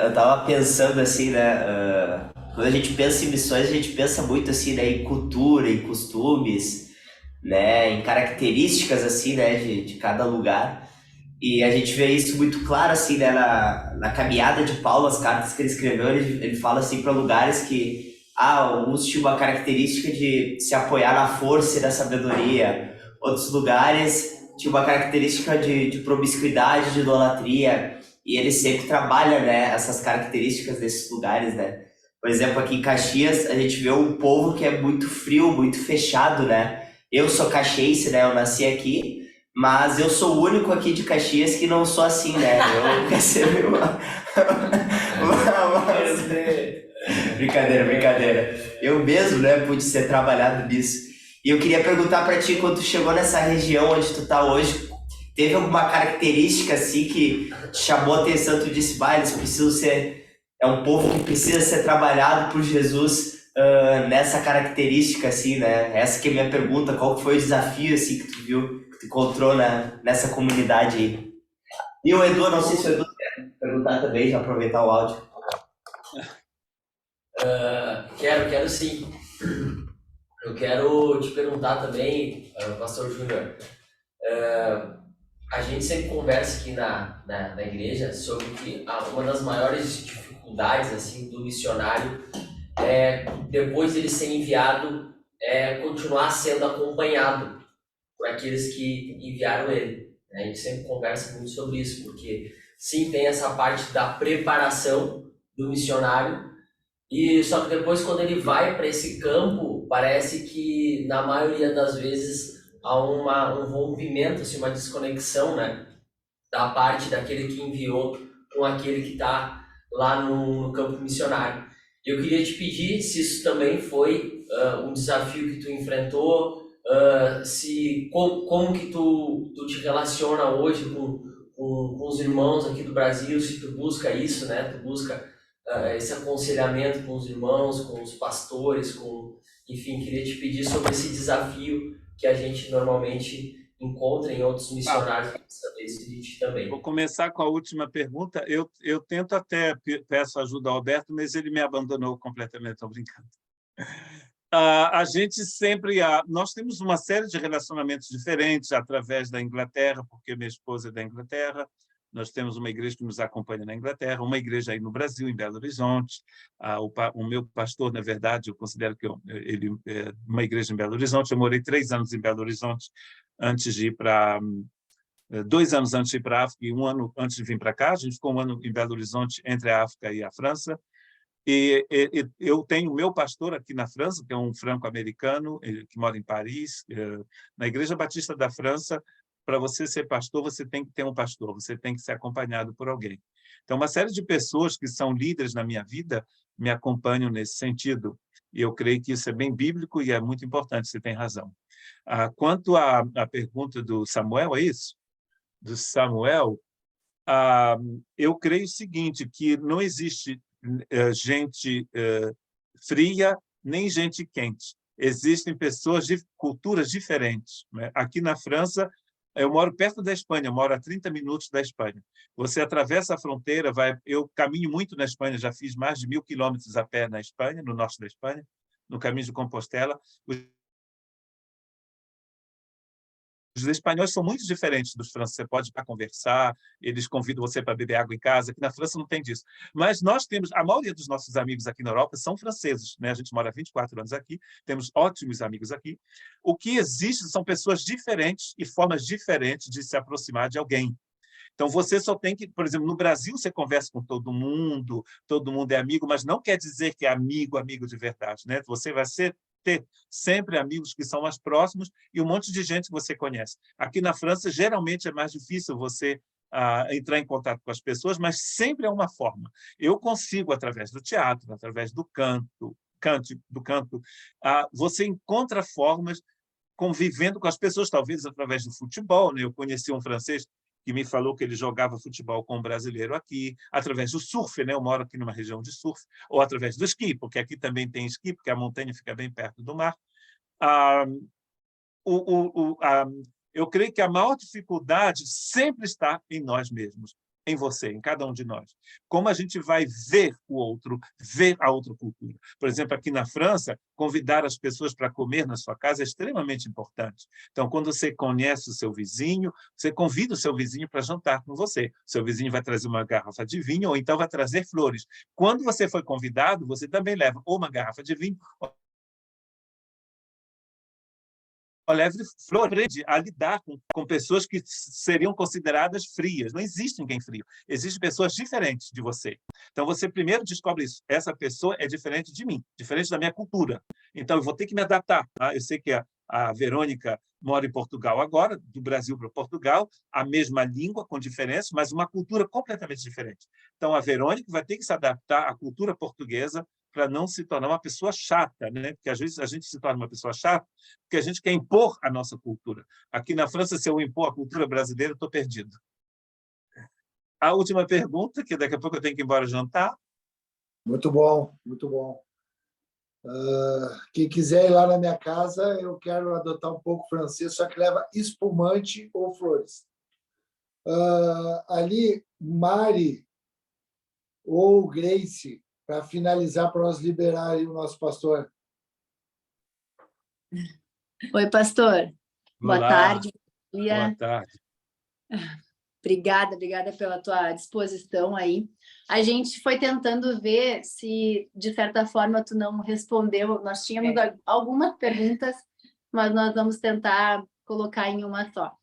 eu tava pensando assim, né? Quando a gente pensa em missões, a gente pensa muito assim, né? Em cultura, em costumes, né? Em características assim, né? De cada lugar. E a gente vê isso muito claro assim, né? Na caminhada de Paulo, as cartas que ele escreveu, ele fala assim para lugares que alguns tinham uma característica de se apoiar na força e na sabedoria. Outros lugares tinham uma característica de promiscuidade, de idolatria, e ele sempre trabalha, né, essas características desses lugares, né? Por exemplo, aqui em Caxias, a gente vê um povo que é muito frio, muito fechado, né? Eu sou caxiense, né? Eu nasci aqui, mas eu sou o único aqui de Caxias que não sou assim, né? Eu recebi Brincadeira. Eu mesmo, né, pude ser trabalhado nisso. E eu queria perguntar para ti, quando tu chegou nessa região onde tu tá hoje, teve alguma característica assim que te chamou a atenção, tu disse, eles precisam ser, é um povo que precisa ser trabalhado por Jesus nessa característica assim, né? Essa que é a minha pergunta, qual foi o desafio assim que tu viu, que tu encontrou nessa comunidade aí? E o Edu, não sei se o Edu quer perguntar também, já aproveitar o áudio. Quero sim. Eu quero te perguntar também, Pastor Júnior, a gente sempre conversa aqui na igreja sobre que uma das maiores dificuldades assim, do missionário é, depois de ele ser enviado, continuar sendo acompanhado por aqueles que enviaram ele. A gente sempre conversa muito sobre isso, porque sim, tem essa parte da preparação do missionário, e só que depois, quando ele vai para esse campo, parece que na maioria das vezes há um rompimento, assim, uma desconexão, né, da parte daquele que enviou com aquele que está lá no campo missionário. Eu queria te pedir se isso também foi um desafio que tu enfrentou, como que tu te relaciona hoje com os irmãos aqui do Brasil, se tu busca isso, né? Tu busca esse aconselhamento com os irmãos, com os pastores, enfim, queria te pedir sobre esse desafio que a gente normalmente encontra em outros missionários, para saber se a gente também. Vou começar com a última pergunta. Eu tento até, peço ajuda ao Alberto, mas ele me abandonou completamente, estou brincando. A gente sempre... Nós temos uma série de relacionamentos diferentes através da Inglaterra, porque minha esposa é da Inglaterra. Nós temos uma igreja que nos acompanha na Inglaterra, uma igreja aí no Brasil, em Belo Horizonte. O meu pastor, na verdade, eu considero que ele é uma igreja em Belo Horizonte. Eu morei 3 anos em Belo Horizonte antes de ir para... 2 anos antes de ir para a África e 1 ano antes de vir para cá. A gente ficou 1 ano em Belo Horizonte, entre a África e a França. E eu tenho o meu pastor aqui na França, que é um franco-americano, que mora em Paris, na Igreja Batista da França. Para você ser pastor, você tem que ter um pastor, você tem que ser acompanhado por alguém. Então, uma série de pessoas que são líderes na minha vida me acompanham nesse sentido. E eu creio que isso é bem bíblico e é muito importante, você tem razão. Quanto à pergunta do Samuel, é isso? Do Samuel, eu creio o seguinte, que não existe gente fria nem gente quente. Existem pessoas de culturas diferentes, né? Aqui na França, eu moro perto da Espanha, eu moro a 30 minutos da Espanha. Você atravessa a fronteira, eu caminho muito na Espanha, já fiz mais de 1000 quilômetros a pé na Espanha, no norte da Espanha, no caminho de Compostela. Os espanhóis são muito diferentes dos franceses. Você pode ir para conversar, eles convidam você para beber água em casa. Aqui na França não tem disso. Mas nós temos... A maioria dos nossos amigos aqui na Europa são franceses, né? A gente mora há 24 anos aqui, temos ótimos amigos aqui. O que existe são pessoas diferentes e formas diferentes de se aproximar de alguém. Então, você só tem que... Por exemplo, no Brasil, você conversa com todo mundo é amigo, mas não quer dizer que é amigo de verdade, né? Você vai ter sempre amigos que são mais próximos e um monte de gente que você conhece. Aqui na França, geralmente, é mais difícil você entrar em contato com as pessoas, mas sempre é uma forma. Eu consigo, através do teatro, através do canto, você encontra formas convivendo com as pessoas, talvez através do futebol, né? Eu conheci um francês que me falou que ele jogava futebol com um brasileiro aqui, através do surf, né? Eu moro aqui numa região de surf, ou através do esqui, porque aqui também tem esqui, porque a montanha fica bem perto do mar. Eu creio que a maior dificuldade sempre está em nós mesmos, em você, em cada um de nós. Como a gente vai ver o outro, ver a outra cultura. Por exemplo, aqui na França, convidar as pessoas para comer na sua casa é extremamente importante. Então, quando você conhece o seu vizinho, você convida o seu vizinho para jantar com você. O seu vizinho vai trazer uma garrafa de vinho ou então vai trazer flores. Quando você foi convidado, você também leva ou uma garrafa de vinho leve flor, aprende a lidar com pessoas que seriam consideradas frias. Não existe ninguém frio. Existem pessoas diferentes de você. Então, você primeiro descobre isso. Essa pessoa é diferente de mim, diferente da minha cultura. Então, eu vou ter que me adaptar. Tá? Eu sei que a Verônica mora em Portugal agora, do Brasil para Portugal, a mesma língua, com diferenças, mas uma cultura completamente diferente. Então, a Verônica vai ter que se adaptar à cultura portuguesa para não se tornar uma pessoa chata, né? Porque às vezes a gente se torna uma pessoa chata porque a gente quer impor a nossa cultura. Aqui na França, se eu impor a cultura brasileira, eu estou perdido. A última pergunta, que daqui a pouco eu tenho que ir embora jantar. Muito bom, muito bom. Quem quiser ir lá na minha casa, eu quero adotar um pouco francês, só que leva espumante ou flores. Ali, Mari ou Grace, para finalizar, para nós liberar aí o nosso pastor. Oi, pastor. Boa Olá, tarde. boa tarde. Obrigada pela tua disposição aí. A gente foi tentando ver se, de certa forma, tu não respondeu. Nós tínhamos algumas perguntas, mas nós vamos tentar colocar em uma só.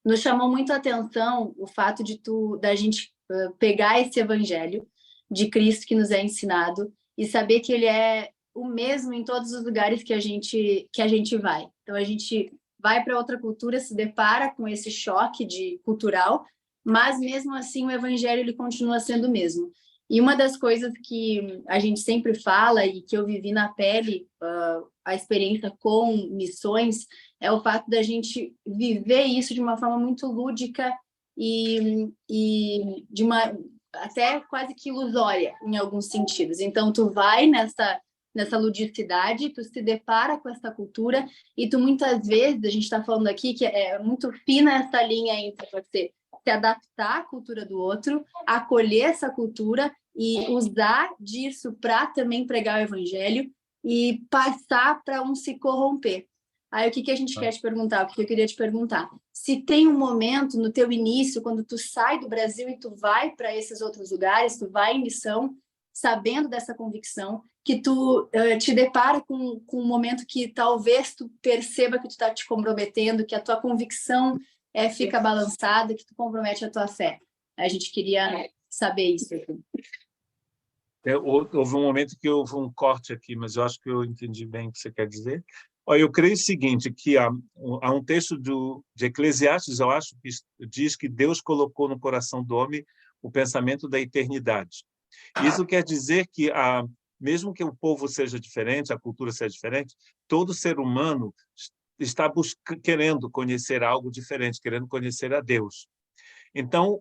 Nos chamou muito a atenção o fato da gente pegar esse evangelho de Cristo que nos é ensinado e saber que ele é o mesmo em todos os lugares que a gente vai. Então, a gente vai para outra cultura, se depara com esse choque cultural, mas mesmo assim o evangelho ele continua sendo o mesmo. E uma das coisas que a gente sempre fala e que eu vivi na pele, a experiência com missões, é o fato da gente viver isso de uma forma muito lúdica e de uma até quase que ilusória em alguns sentidos. Então, tu vai nessa ludicidade, tu se depara com essa cultura e tu muitas vezes, a gente está falando aqui que é muito fina essa linha entre você se adaptar à cultura do outro, acolher essa cultura e usar disso para também pregar o evangelho e passar para um se corromper. Aí o que a gente quer te perguntar? Porque eu queria te perguntar, se tem um momento no teu início, quando tu sai do Brasil e tu vai para esses outros lugares, tu vai em missão, sabendo dessa convicção, que tu te depara com um momento que talvez tu perceba que tu está te comprometendo, que a tua convicção fica balançada, que tu compromete a tua fé. A gente queria saber isso. Houve um momento que houve um corte aqui, mas eu acho que eu entendi bem o que você quer dizer. Olha, eu creio o seguinte, que há um texto de Eclesiastes, eu acho, que diz que Deus colocou no coração do homem o pensamento da eternidade. Isso quer dizer que, mesmo que o povo seja diferente, a cultura seja diferente, todo ser humano está querendo conhecer algo diferente, querendo conhecer a Deus. Então,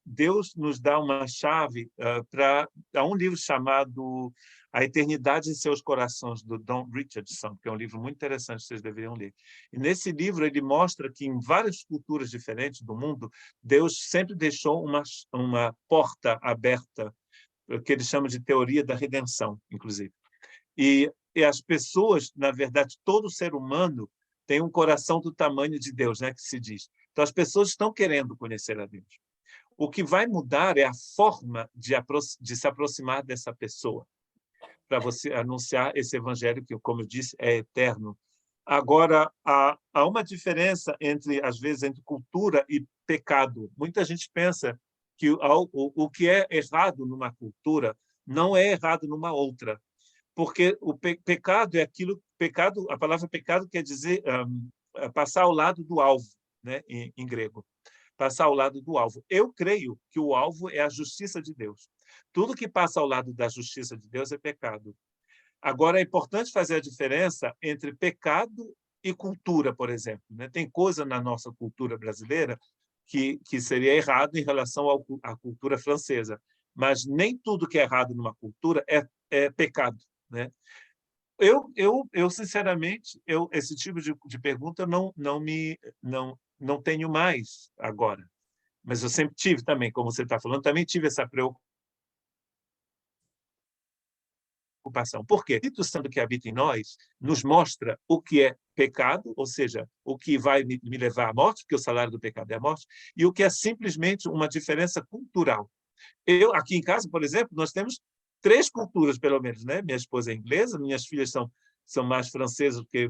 Deus nos dá uma chave para um livro chamado A Eternidade em Seus Corações, do Don Richardson, que é um livro muito interessante, vocês deveriam ler. E nesse livro ele mostra que em várias culturas diferentes do mundo, Deus sempre deixou uma porta aberta, que ele chama de teoria da redenção, inclusive. E as pessoas, na verdade, todo ser humano tem um coração do tamanho de Deus, né, que se diz. Então, as pessoas estão querendo conhecer a Deus. O que vai mudar é a forma de se aproximar dessa pessoa, para você anunciar esse evangelho que, como eu disse, é eterno. Agora, há uma diferença, às vezes, entre cultura e pecado. Muita gente pensa que o que é errado numa cultura não é errado numa outra, porque o pecado é aquilo. A palavra pecado quer dizer passar ao lado do alvo, né, em grego. Passar ao lado do alvo. Eu creio que o alvo é a justiça de Deus. Tudo que passa ao lado da justiça de Deus é pecado. Agora, é importante fazer a diferença entre pecado e cultura, por exemplo, né? Tem coisa na nossa cultura brasileira que seria errado em relação à cultura francesa, mas nem tudo que é errado numa cultura é pecado, né? Eu sinceramente, esse tipo de pergunta não tenho mais agora, mas eu sempre tive também, como você está falando, também tive essa preocupação. Por quê? O Espírito Santo que habita em nós nos mostra o que é pecado, ou seja, o que vai me levar à morte, porque o salário do pecado é a morte, e o que é simplesmente uma diferença cultural. Aqui em casa, por exemplo, nós temos 3 culturas, pelo menos, né? Minha esposa é inglesa, minhas filhas são mais francesas, porque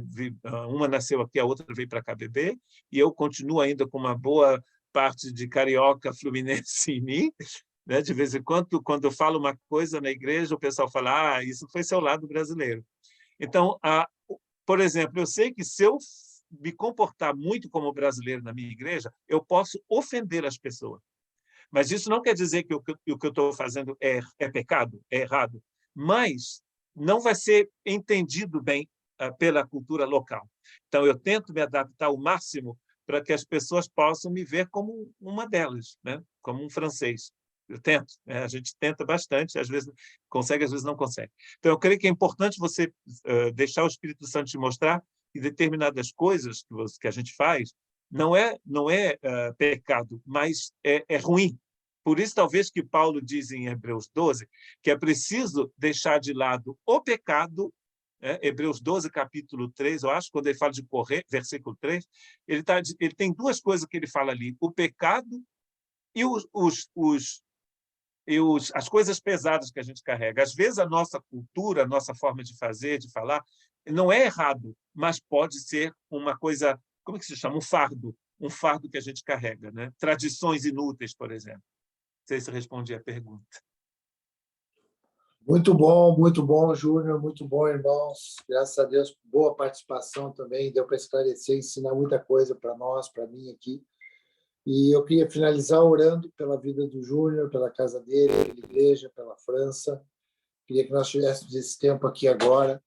uma nasceu aqui, a outra veio para cá beber, e eu continuo ainda com uma boa parte de carioca fluminense em mim, né? De vez em quando eu falo uma coisa na igreja, o pessoal fala, isso foi seu lado brasileiro. Então, por exemplo, eu sei que se eu me comportar muito como brasileiro na minha igreja, eu posso ofender as pessoas. Mas isso não quer dizer que o que eu estou fazendo é pecado, é errado, mas não vai ser entendido bem pela cultura local. Então, eu tento me adaptar ao máximo para que as pessoas possam me ver como uma delas, né? Como um francês. Eu tento, né? A gente tenta bastante, às vezes consegue, às vezes não consegue. Então, eu creio que é importante você deixar o Espírito Santo te mostrar que determinadas coisas que a gente faz não é pecado, mas é ruim. Por isso, talvez, que Paulo diz em Hebreus 12 que é preciso deixar de lado o pecado Hebreus 12, capítulo 3, eu acho, quando ele fala de correr, versículo 3, ele tem duas coisas que ele fala ali, o pecado e as coisas pesadas que a gente carrega. Às vezes, a nossa cultura, a nossa forma de fazer, de falar, não é errado, mas pode ser uma coisa, como é que se chama? Um fardo que a gente carrega, né? Tradições inúteis, por exemplo. Não sei se respondi a pergunta. Muito bom, Júnior, muito bom, irmãos. Graças a Deus, boa participação também, deu para esclarecer, ensinar muita coisa para nós, para mim aqui. E eu queria finalizar orando pela vida do Júnior, pela casa dele, pela igreja, pela França. Queria que nós tivéssemos esse tempo aqui agora.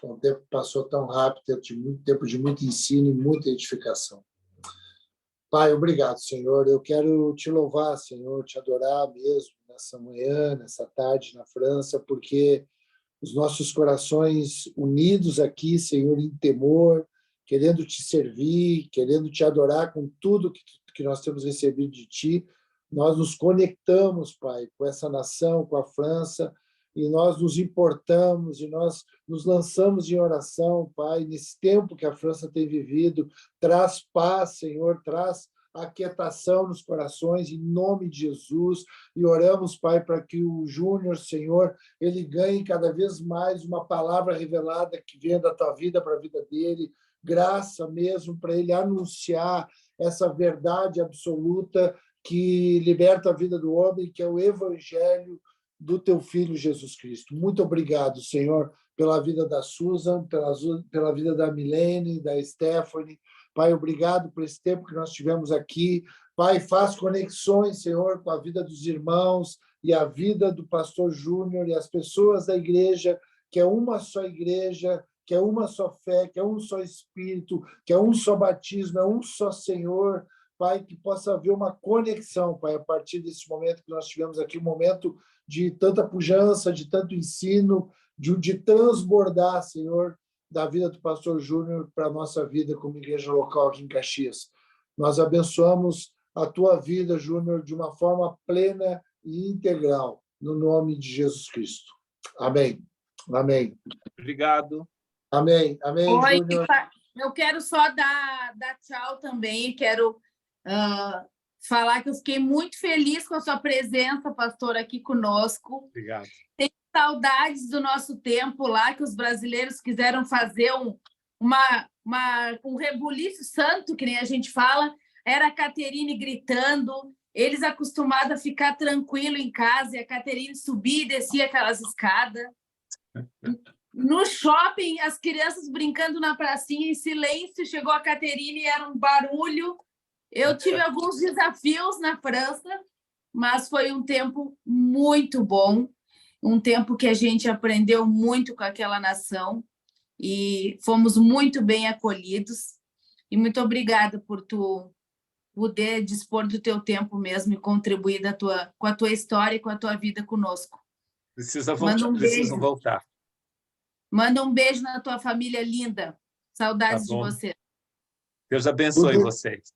O tempo passou tão rápido, eu tive muito tempo de muito ensino e muita edificação. Pai, obrigado, Senhor. Eu quero te louvar, Senhor, te adorar mesmo nessa manhã, nessa tarde na França, porque os nossos corações unidos aqui, Senhor, em temor, querendo te servir, querendo te adorar com tudo que nós temos recebido de ti, nós nos conectamos, Pai, com essa nação, com a França, e nós nos importamos e nós nos lançamos em oração, Pai, nesse tempo que a França tem vivido. Traz paz, Senhor, traz aquietação nos corações, em nome de Jesus, e oramos, Pai, para que o Júnior, Senhor, ele ganhe cada vez mais uma palavra revelada que venha da tua vida para a vida dele, graça mesmo para ele anunciar essa verdade absoluta que liberta a vida do homem, que é o Evangelho do teu Filho Jesus Cristo. Muito obrigado, Senhor, pela vida da Susan, pela vida da Milene, da Stephanie. Pai, obrigado por esse tempo que nós tivemos aqui. Pai, faz conexões, Senhor, com a vida dos irmãos e a vida do pastor Júnior e as pessoas da igreja, que é uma só igreja, que é uma só fé, que é um só Espírito, que é um só batismo, é um só Senhor. Pai, que possa haver uma conexão, Pai, a partir desse momento que nós tivemos aqui, um momento de tanta pujança, de tanto ensino, de transbordar, Senhor, da vida do pastor Júnior para a nossa vida como igreja local aqui em Caxias. Nós abençoamos a tua vida, Júnior, de uma forma plena e integral, no nome de Jesus Cristo. Amém. Amém. Obrigado. Amém. Amém, Oi, Júnior. eu quero só dar tchau também, quero falar que eu fiquei muito feliz com a sua presença, pastor, aqui conosco. Obrigado. Tenho saudades do nosso tempo lá, que os brasileiros quiseram fazer um rebuliço santo, que nem a gente fala, era a Caterine gritando, eles acostumados a ficar tranquilo em casa, e a Caterine subia e descia aquelas escadas. No shopping, as crianças brincando na pracinha em silêncio, chegou a Caterine e era um barulho. Eu tive alguns desafios na França, mas foi um tempo muito bom, um tempo que a gente aprendeu muito com aquela nação e fomos muito bem acolhidos. E muito obrigada por tu poder dispor do teu tempo mesmo e contribuir com a tua história e com a tua vida conosco. Precisam voltar. Manda um beijo na tua família linda. Saudades de você. Deus abençoe vocês.